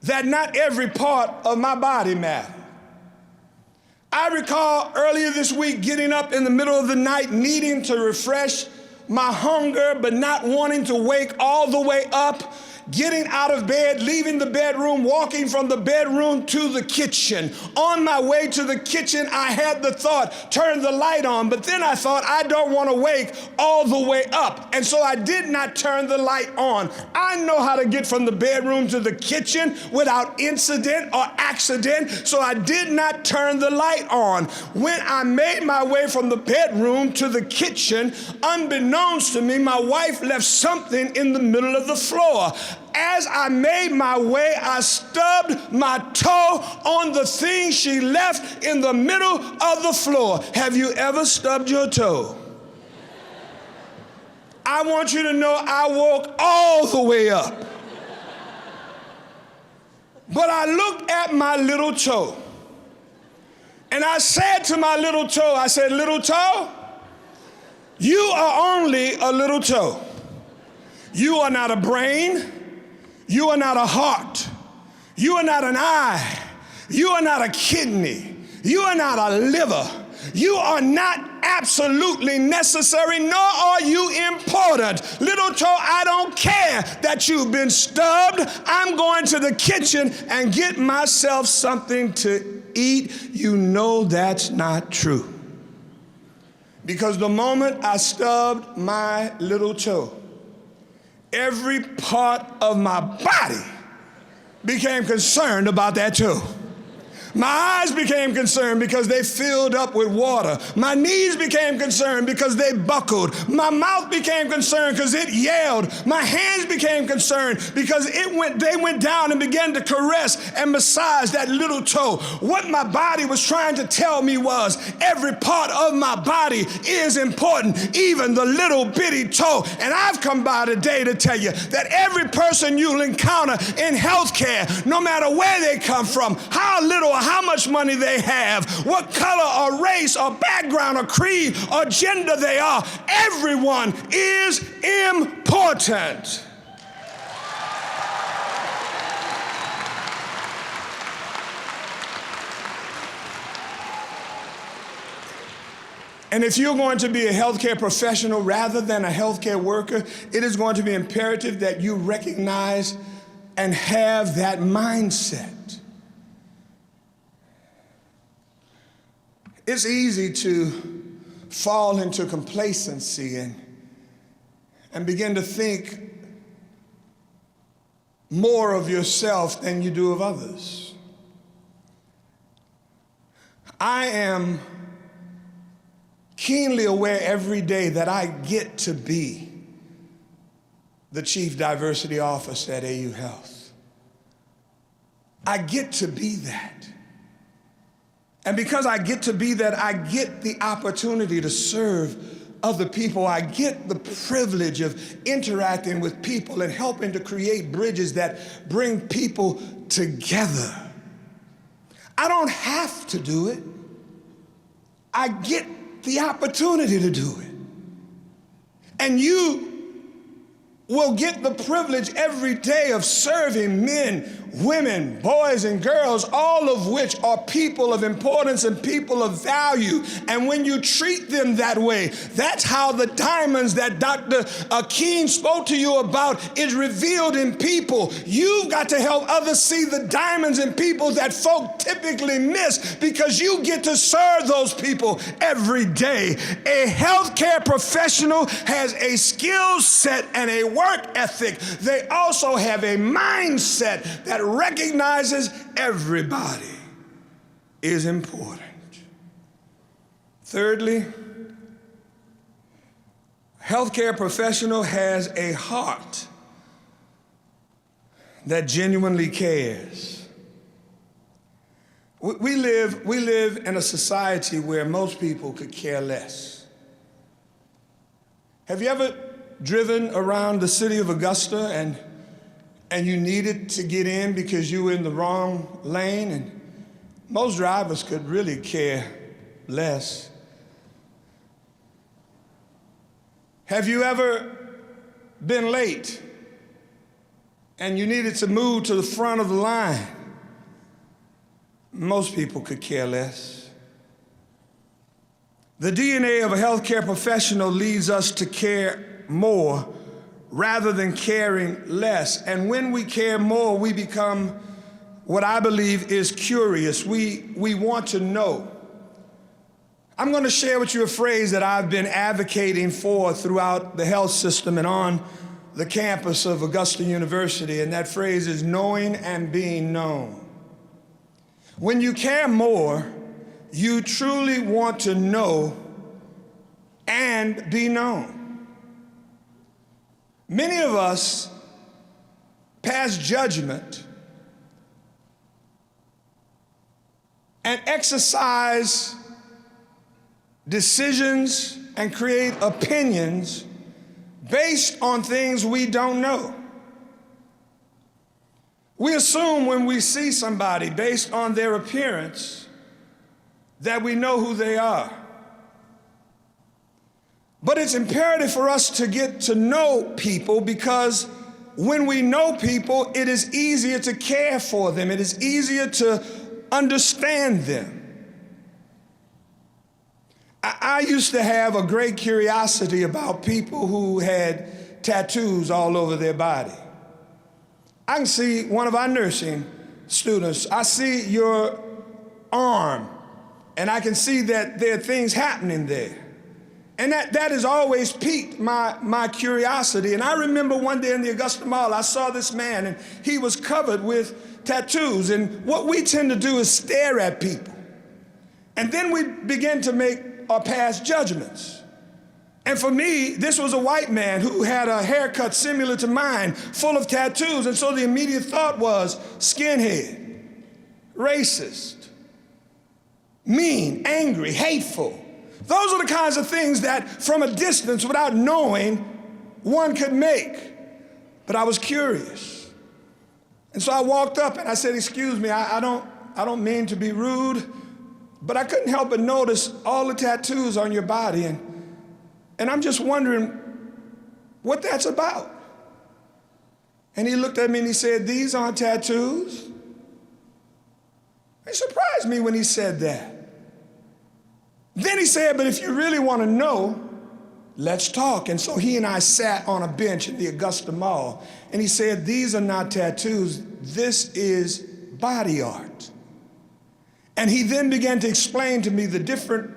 that not every part of my body mattered. I recall earlier this week getting up in the middle of the night needing to refresh my hunger but not wanting to wake all the way up, getting out of bed, leaving the bedroom, walking from the bedroom to the kitchen. On my way to the kitchen, I had the thought, turn the light on, but then I thought, I don't want to wake all the way up, and so I did not turn the light on. I know how to get from the bedroom to the kitchen without incident or accident, so I did not turn the light on. When I made my way from the bedroom to the kitchen, unbeknownst to me, my wife left something in the middle of the floor. As I made my way, I stubbed my toe on the thing she left in the middle of the floor. Have you ever stubbed your toe? I want you to know I woke all the way up. But I looked at my little toe, and I said to my little toe, I said, little toe, you are only a little toe. You are not a brain. You are not a heart. You are not an eye. You are not a kidney. You are not a liver. You are not absolutely necessary, nor are you important. Little toe, I don't care that you've been stubbed. I'm going to the kitchen and get myself something to eat. You know that's not true. Because the moment I stubbed my little toe, every part of my body became concerned about that toe. My eyes became concerned because they filled up with water. My knees became concerned because they buckled. My mouth became concerned because it yelled. My hands became concerned because they went down and began to caress and massage that little toe. What my body was trying to tell me was every part of my body is important, even the little bitty toe. And I've come by today to tell you that every person you'll encounter in healthcare, no matter where they come from, how little or how much money they have, what color or race or background or creed or gender they are, everyone is important. And if you're going to be a healthcare professional rather than a healthcare worker, it is going to be imperative that you recognize and have that mindset. It's easy to fall into complacency and begin to think more of yourself than you do of others. I am keenly aware every day that I get to be the Chief Diversity Officer at AU Health. I get to be that. And because I get to be that, I get the opportunity to serve other people. I get the privilege of interacting with people and helping to create bridges that bring people together. I don't have to do it. I get the opportunity to do it. And you will get the privilege every day of serving men, women, boys, and girls, all of which are people of importance and people of value. And when you treat them that way, that's how the diamonds that Dr. Keene spoke to you about is revealed in people. You've got to help others see the diamonds in people that folk typically miss, because you get to serve those people every day. A healthcare professional has a skill set and a work ethic. They also have a mindset that recognizes everybody is important. Thirdly, healthcare professional has a heart that genuinely cares. We live in a society where most people could care less. Have you ever driven around the city of Augusta and you needed to get in because you were in the wrong lane? And most drivers could really care less. Have you ever been late and you needed to move to the front of the line? Most people could care less. The DNA of a healthcare professional leads us to care more rather than caring less. And when we care more, we become what I believe is curious. We want to know. I'm going to share with you a phrase that I've been advocating for throughout the health system and on the campus of Augusta University, and that phrase is knowing and being known. When you care more, you truly want to know and be known. Many of us pass judgment and exercise decisions and create opinions based on things we don't know. We assume when we see somebody based on their appearance that we know who they are. But it's imperative for us to get to know people, because when we know people, it is easier to care for them. It is easier to understand them. I used to have a great curiosity about people who had tattoos all over their body. I can see one of our nursing students. I see your arm, and I can see that there are things happening there. And that has always piqued my curiosity. And I remember one day in the Augusta Mall, I saw this man, and he was covered with tattoos. And what we tend to do is stare at people. And then we begin to make or pass judgments. And for me, this was a white man who had a haircut similar to mine, full of tattoos. And so the immediate thought was skinhead, racist, mean, angry, hateful. Those are the kinds of things that from a distance, without knowing, one could make. But I was curious. And so I walked up and I said, excuse me, I don't mean to be rude, but I couldn't help but notice all the tattoos on your body. And I'm just wondering what that's about. And he looked at me and he said, these aren't tattoos. It surprised me when he said that. Then he said, but if you really want to know, let's talk. And so he and I sat on a bench in the Augusta Mall. And he said, these are not tattoos. This is body art. And he then began to explain to me the different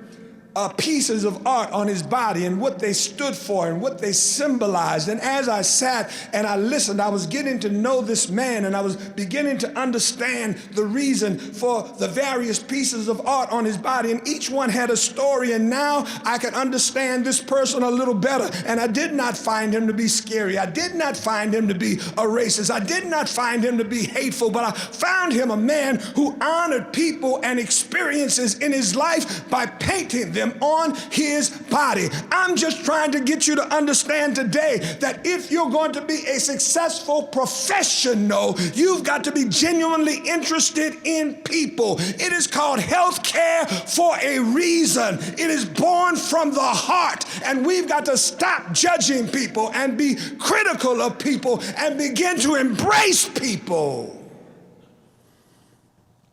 pieces of art on his body and what they stood for and what they symbolized. And as I sat and I listened, I was getting to know this man, and I was beginning to understand the reason for the various pieces of art on his body. And each one had a story, and now I could understand this person a little better. And I did not find him to be scary. I did not find him to be a racist. I did not find him to be hateful, but I found him a man who honored people and experiences in his life by painting them on his body. I'm just trying to get you to understand today that if you're going to be a successful professional, you've got to be genuinely interested in people. It is called healthcare for a reason. It is born from the heart, and we've got to stop judging people and be critical of people and begin to embrace people.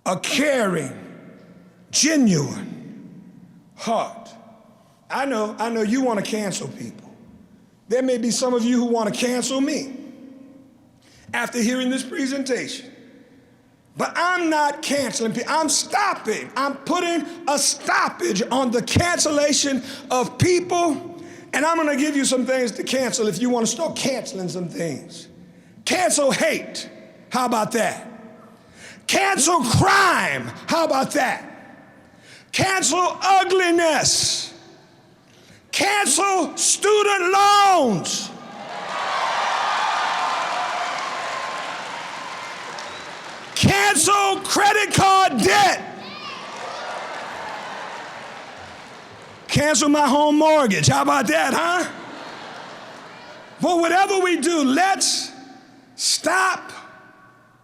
A caring, genuine heart. I know you want to cancel people. There may be some of you who want to cancel me after hearing this presentation. But I'm not canceling people. I'm stopping. I'm putting a stoppage on the cancellation of people. And I'm going to give you some things to cancel if you want to start canceling some things. Cancel hate. How about that? Cancel crime. How about that? Cancel ugliness. Cancel student loans. Cancel credit card debt. Cancel my home mortgage. How about that, huh? But whatever we do, let's stop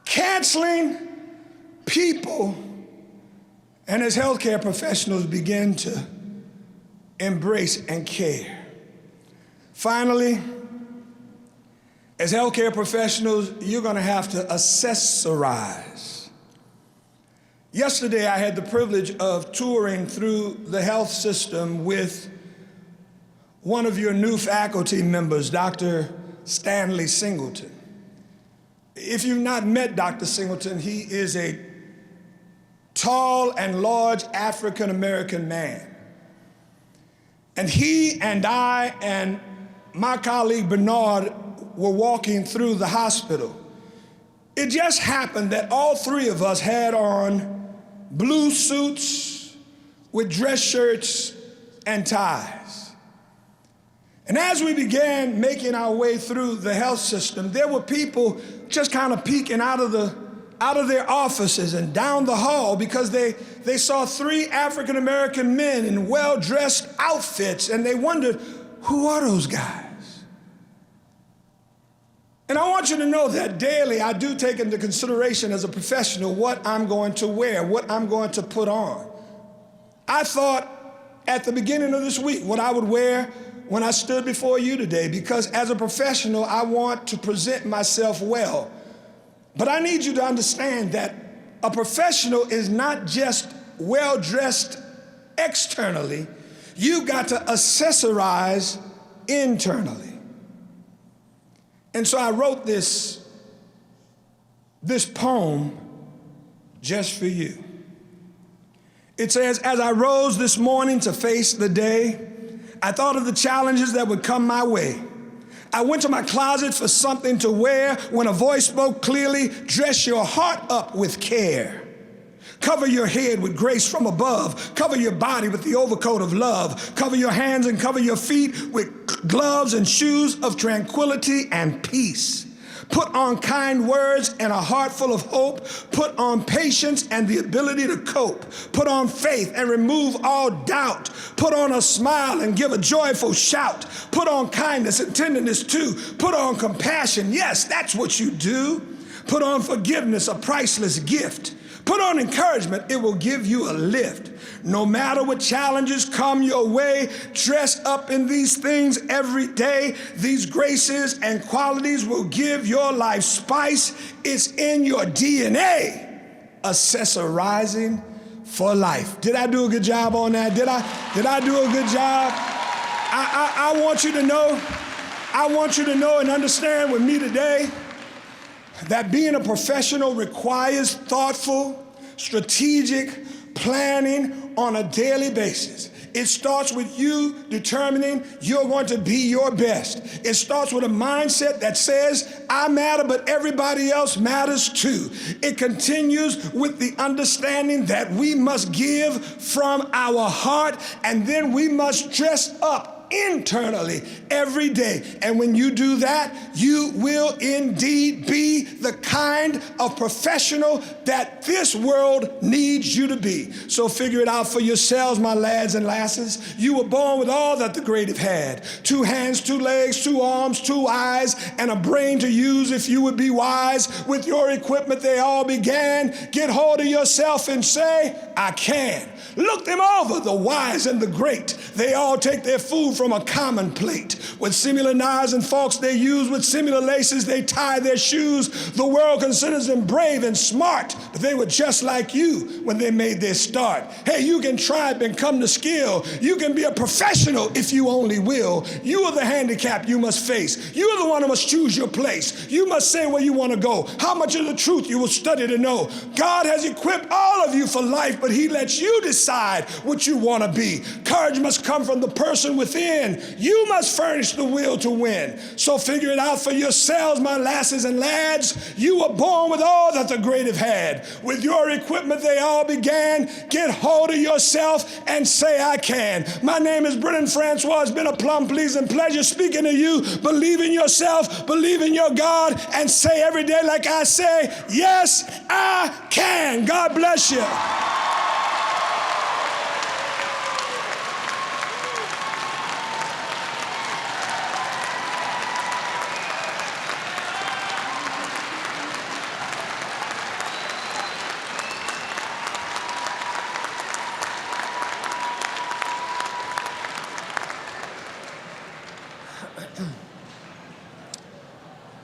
canceling people. And as healthcare professionals, begin to embrace and care. Finally, as healthcare professionals, you're going to have to accessorize. Yesterday, I had the privilege of touring through the health system with one of your new faculty members, Dr. Stanley Singleton. If you've not met Dr. Singleton, he is a tall and large African-American man. And he and I and my colleague Bernard were walking through the hospital. It just happened that all three of us had on blue suits with dress shirts and ties. And as we began making our way through the health system, there were people just kind of peeking out of their offices and down the hall because they saw three African-American men in well-dressed outfits, and they wondered, who are those guys? And I want you to know that daily I do take into consideration as a professional what I'm going to wear, what I'm going to put on. I thought at the beginning of this week what I would wear when I stood before you today, because as a professional, I want to present myself well. But I need you to understand that a professional is not just well-dressed externally, you've got to accessorize internally. And so I wrote this poem just for you. It says, as I rose this morning to face the day, I thought of the challenges that would come my way. I went to my closet for something to wear when a voice spoke clearly, dress your heart up with care. Cover your head with grace from above. Cover your body with the overcoat of love. Cover your hands and cover your feet with gloves and shoes of tranquility and peace. Put on kind words and a heart full of hope. Put on patience and the ability to cope. Put on faith and remove all doubt. Put on a smile and give a joyful shout. Put on kindness and tenderness too. Put on compassion. Yes, that's what you do. Put on forgiveness, a priceless gift. Put on encouragement, it will give you a lift. No matter what challenges come your way, dress up in these things every day. These graces and qualities will give your life spice. It's in your DNA, accessorizing for life. Did I do a good job on that? Did I do a good job? I want you to know and understand with me today that being a professional requires thoughtful, strategic planning on a daily basis. It starts with you determining you're going to be your best. It starts with a mindset that says, I matter, but everybody else matters too. It continues with the understanding that we must give from our heart, and then we must dress up internally every day. And when you do that, you will indeed be the kind of professional that this world needs you to be. So figure it out for yourselves, my lads and lasses. You were born with all that the great have had. 2 hands, 2 legs, 2 arms, 2 eyes, and a brain to use if you would be wise. With your equipment they all began. Get hold of yourself and say, I can. Look them over, the wise and the great. They all take their food from a common plate. With similar knives and forks they use, with similar laces they tie their shoes. The world considers them brave and smart, but they were just like you when they made their start. Hey, you can tribe and come to skill. You can be a professional if you only will. You are the handicap you must face. You are the one who must choose your place. You must say where you want to go. How much of the truth you will study to know. God has equipped all of you for life, but he lets you decide what you want to be. Courage must come from the person within. You must furnish the will to win. So figure it out for yourselves, my lasses and lads. You were born with all that the great have had. With your equipment they all began. Get hold of yourself and say, I can. My name is Brennan Francois. It's been a plum pleasing pleasure speaking to you. Believe in yourself, believe in your God, and say every day like I say, yes, I can. God bless you.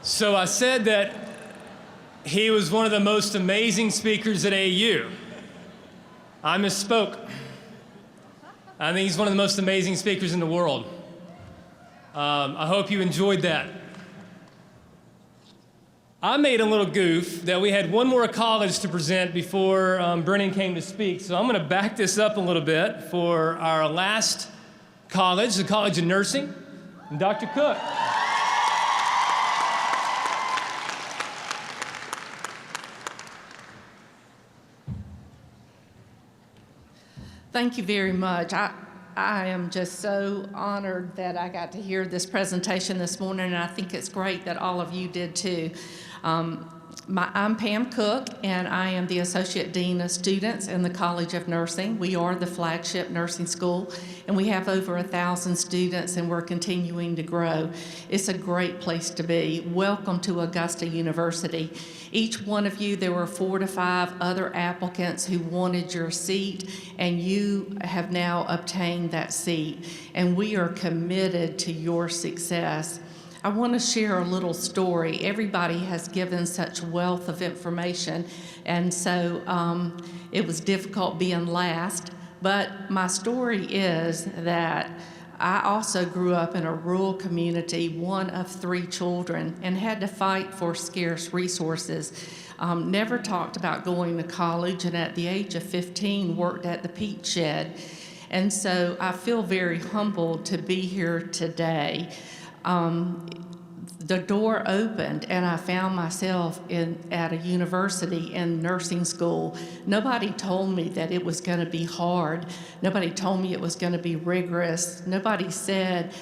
So I said that he was one of the most amazing speakers at AU. I misspoke. I think he's one of the most amazing speakers in the world. I hope you enjoyed that. I made a little goof that we had one more college to present before Brennan came to speak, so I'm going to back this up a little bit for our last college, the College of Nursing, and Dr. Cook. Thank you very much. I am just so honored that I got to hear this presentation this morning, and I think it's great that all of you did too. I'm Pam Cook, and I am the Associate Dean of Students in the College of Nursing. We are the flagship nursing school, and we have over 1,000 students, and we're continuing to grow. It's a great place to be. Welcome to Augusta University. Each one of you, there were 4 to 5 other applicants who wanted your seat, and you have now obtained that seat, and we are committed to your success. I want to share a little story. Everybody has given such wealth of information, and so it was difficult being last. But my story is that I also grew up in a rural community, one of 3 children, and had to fight for scarce resources. Never talked about going to college, and at the age of 15, worked at the peat shed. And so I feel very humbled to be here today. The door opened, and I found myself at a university in nursing school. Nobody told me that it was going to be hard. Nobody told me it was going to be rigorous. Nobody said,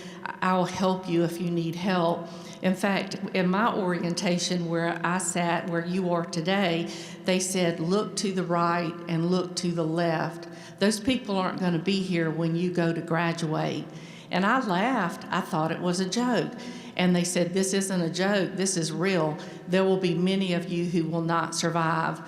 I'll help you if you need help. In fact, in my orientation where I sat, where you are today, they said, look to the right and look to the left. Those people aren't going to be here when you go to graduate. And I laughed. I thought it was a joke. And they said, this isn't a joke, this is real. There will be many of you who will not survive.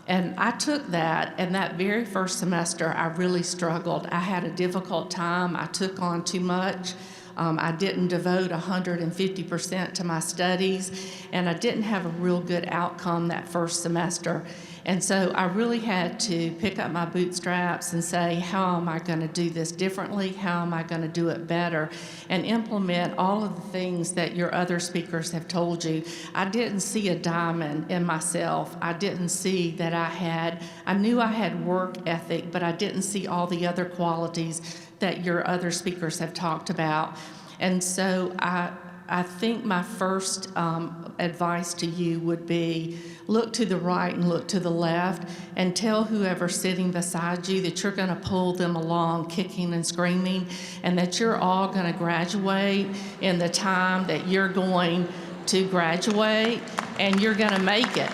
And I took that, and that very first semester, I really struggled. I had a difficult time. I took on too much. I didn't devote 150% to my studies, and I didn't have a real good outcome that first semester. And so I really had to pick up my bootstraps and say, how am I going to do this differently? How am I going to do it better? And implement all of the things that your other speakers have told you. I didn't see a diamond in myself. I didn't see that I knew I had work ethic, but I didn't see all the other qualities that your other speakers have talked about. And so I think my first advice to you would be look to the right and look to the left, and tell whoever's sitting beside you that you're going to pull them along kicking and screaming, and that you're all going to graduate in the time that you're going to graduate, and you're going to make it.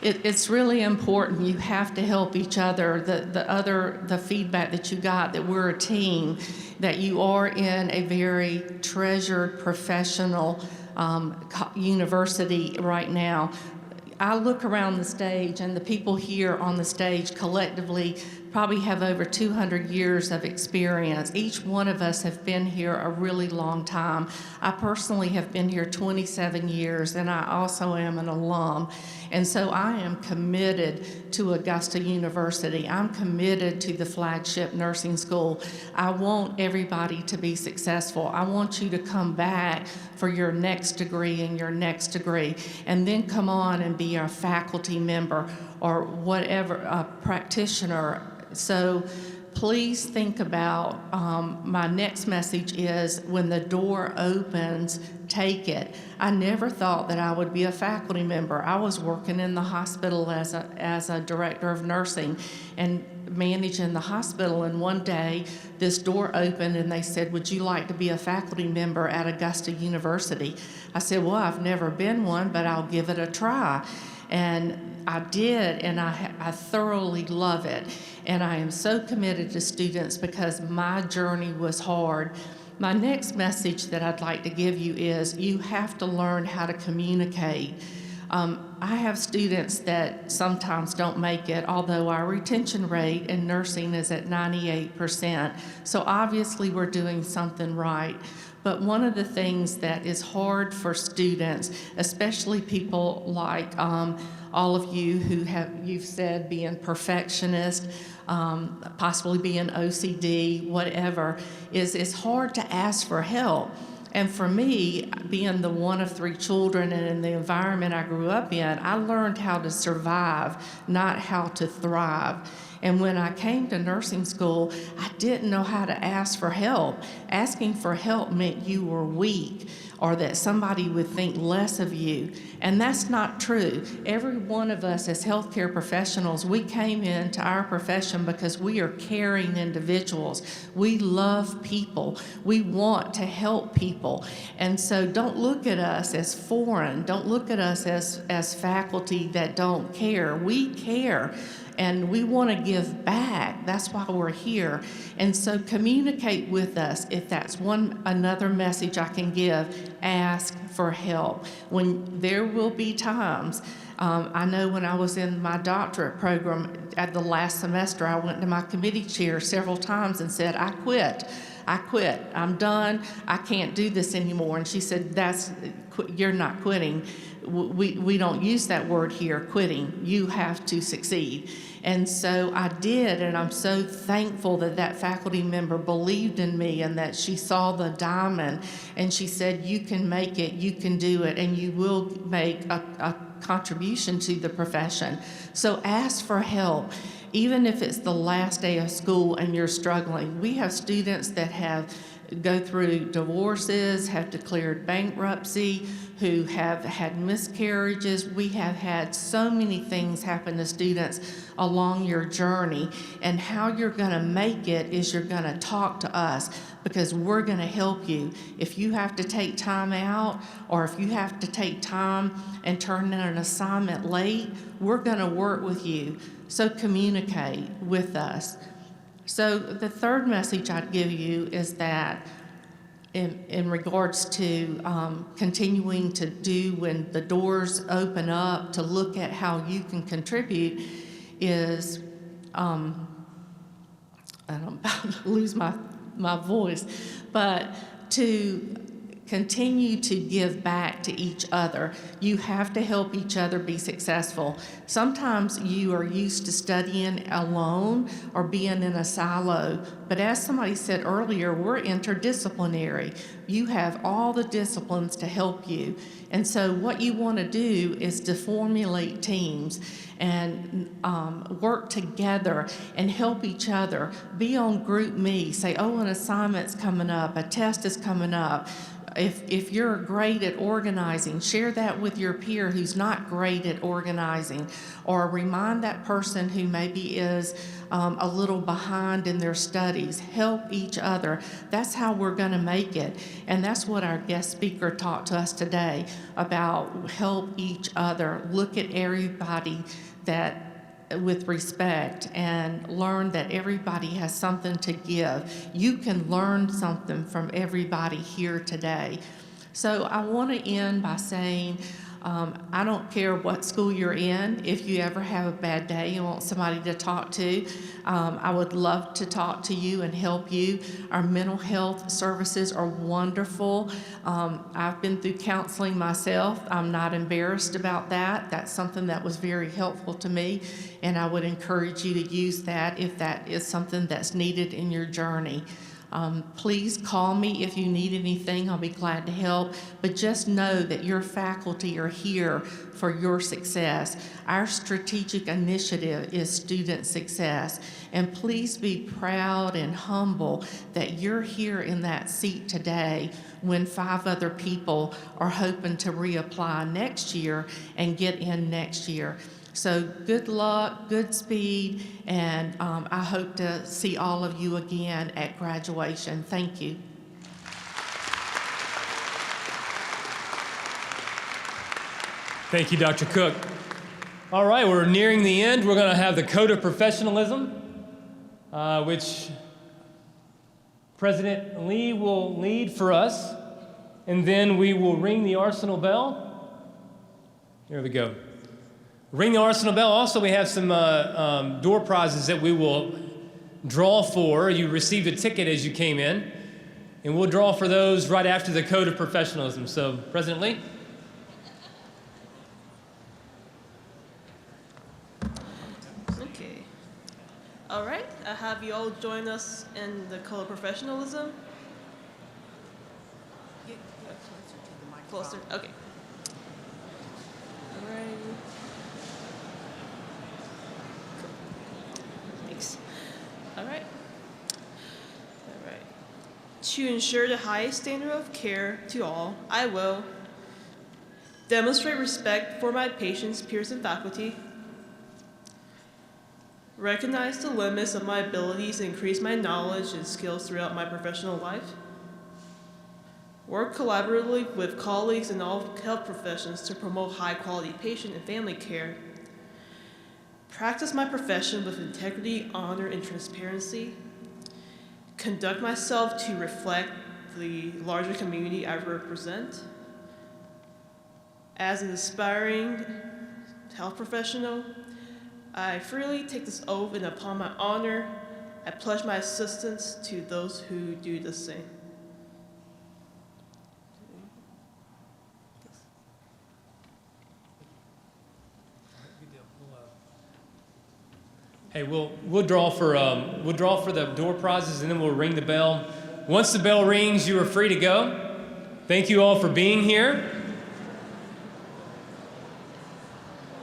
It's really important. You have to help each other. The feedback that you got, that we're a team, that you are in a very treasured professional university right now. I look around the stage, and the people here on the stage collectively probably have over 200 years of experience. Each one of us have been here a really long time. I personally have been here 27 years, and I also am an alum. And so I am committed to Augusta University. I'm committed to the flagship nursing school. I want everybody to be successful. I want you to come back for your next degree and your next degree, and then come on and be a faculty member or whatever, a practitioner. So please think about, my next message is, when the door opens, take it. I never thought that I would be a faculty member. I was working in the hospital as a director of nursing and managing the hospital, and one day this door opened and they said, would you like to be a faculty member at Augusta University? I said, well, I've never been one, but I'll give it a try. And I did, and I thoroughly love it. And I am so committed to students because my journey was hard. My next message that I'd like to give you is you have to learn how to communicate. I have students that sometimes don't make it, although our retention rate in nursing is at 98%. So obviously we're doing something right. But one of the things that is hard for students, especially people like all of you who you've said being perfectionist, possibly being OCD, whatever, is it's hard to ask for help. And for me, being the one of 3 children and in the environment I grew up in, I learned how to survive, not how to thrive. And when I came to nursing school, I didn't know how to ask for help. Asking for help meant you were weak or that somebody would think less of you. And that's not true. Every one of us as healthcare professionals, we came into our profession because we are caring individuals. We love people. We want to help people. And so don't look at us as foreign. Don't look at us as faculty that don't care. We care. And we want to give back. That's why we're here. And so communicate with us. If that's another message I can give, ask for help. When there will be times, I know when I was in my doctorate program at the last semester, I went to my committee chair several times and said, I quit. I'm done. I can't do this anymore. And she said, you're not quitting. We don't use that word here, quitting. You have to succeed. And so I did, and I'm so thankful that that faculty member believed in me and that she saw the diamond, and she said, you can make it, you can do it, and you will make a contribution to the profession. So ask for help. Even if it's the last day of school and you're struggling. We have students that go through divorces, have declared bankruptcy, who have had miscarriages. We have had so many things happen to students along your journey, and how you're going to make it is you're going to talk to us, because we're going to help you. If you have to take time out, or if you have to take time and turn in an assignment late, we're going to work with you. So communicate with us. So the third message I'd give you is that in regards to continuing to do when the doors open up, to look at how you can contribute is, I'm about to lose my voice, but to continue to give back to each other. You have to help each other be successful. Sometimes you are used to studying alone or being in a silo, but as somebody said earlier, we're interdisciplinary. You have all the disciplines to help you. And so what you want to do is to formulate teams and work together and help each other. Be on Group Me. Say, oh, an assignment's coming up, a test is coming up. If you're great at organizing, share that with your peer who's not great at organizing, or remind that person who maybe is a little behind in their studies. Help each other. That's how we're going to make it. And that's what our guest speaker taught to us today about help each other. Look at everybody with respect and learn that everybody has something to give. You can learn something from everybody here today. So I want to end by saying, I don't care what school you're in. If you ever have a bad day and want somebody to talk to, I would love to talk to you and help you. Our mental health services are wonderful. I've been through counseling myself. I'm not embarrassed about that. That's something that was very helpful to me, and I would encourage you to use that if that is something that's needed in your journey. Please call me if you need anything. I'll be glad to help. But just know that your faculty are here for your success. Our strategic initiative is student success. And please be proud and humble that you're here in that seat today when 5 other people are hoping to reapply next year and get in next year. So good luck, good speed, and I hope to see all of you again at graduation. Thank you. Thank you, Dr. Cook. All right, we're nearing the end. We're going to have the Code of Professionalism, which President Lee will lead for us, and then we will ring the Arsenal bell. Here we go. Ring the Arsenal bell. Also, we have some door prizes that we will draw for. You received a ticket as you came in, and we'll draw for those right after the Code of Professionalism. So, President Lee. Okay. All right. I have you all join us in the Code of Professionalism. Get closer to the microphone. Closer. Okay. All right. colleagues. All right. To ensure the highest standard of care to all, I will demonstrate respect for my patients, peers, and faculty, recognize the limits of my abilities and increase my knowledge and skills throughout my professional life, work collaboratively with colleagues in all health professions to promote high-quality patient and family care, practice my profession with integrity, honor, and transparency, conduct myself to reflect the larger community I represent. As an aspiring health professional, I freely take this oath, and upon my honor, I pledge my assistance to those who do the same. Hey, we'll draw for the door prizes, and then we'll ring the bell. Once the bell rings, you are free to go. Thank you all for being here.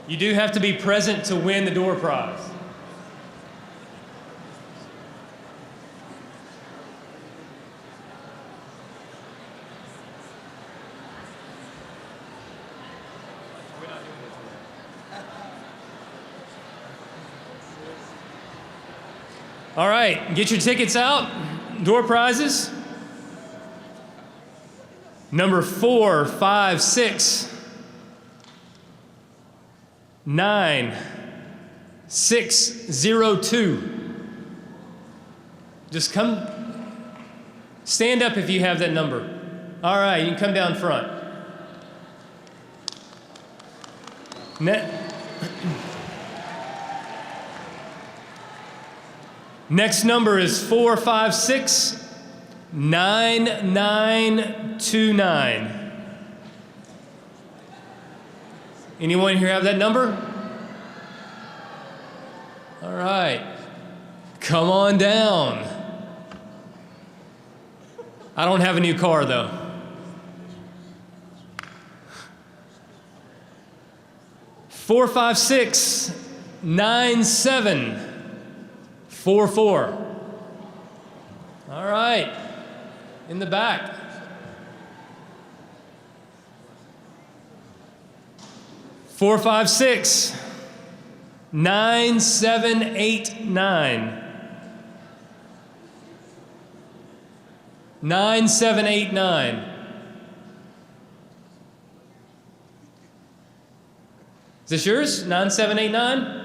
You do have to be present to win the door prize. All right, get your tickets out. Door prizes. Number 4, 5, 6, 9, 6, 0, 2. Just come, stand up if you have that number. All right, you can come down front. Next number is 4, 5, 6, 9, 9, 2, 9. Anyone here have that number? All right. Come on down. I don't have a new car, though. 4, 5, 6, 9, 7, 4, 4. All right. In the back. 4, 5, 6, 9, 7, 8, 9. 9, 7, 8, 9. Is this yours? 9, 7, 8, 9?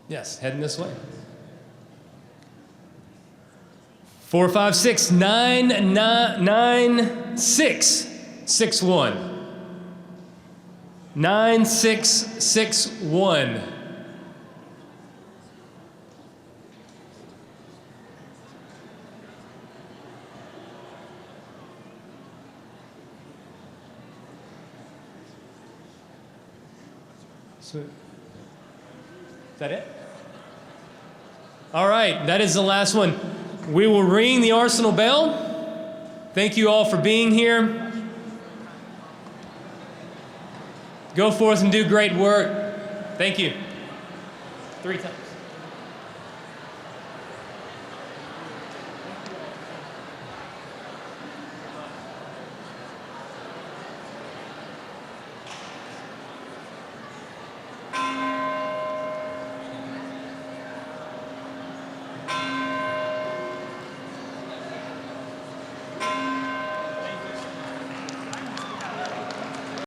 Yes, heading this way. 4, 5, 6, 9, 9, 6, 6, 1. 9, 6, 6, 1. So, is that it? All right, that is the last one. We will ring the Arsenal bell. Thank you all for being here. Go forth and do great work. Thank you. 3 times.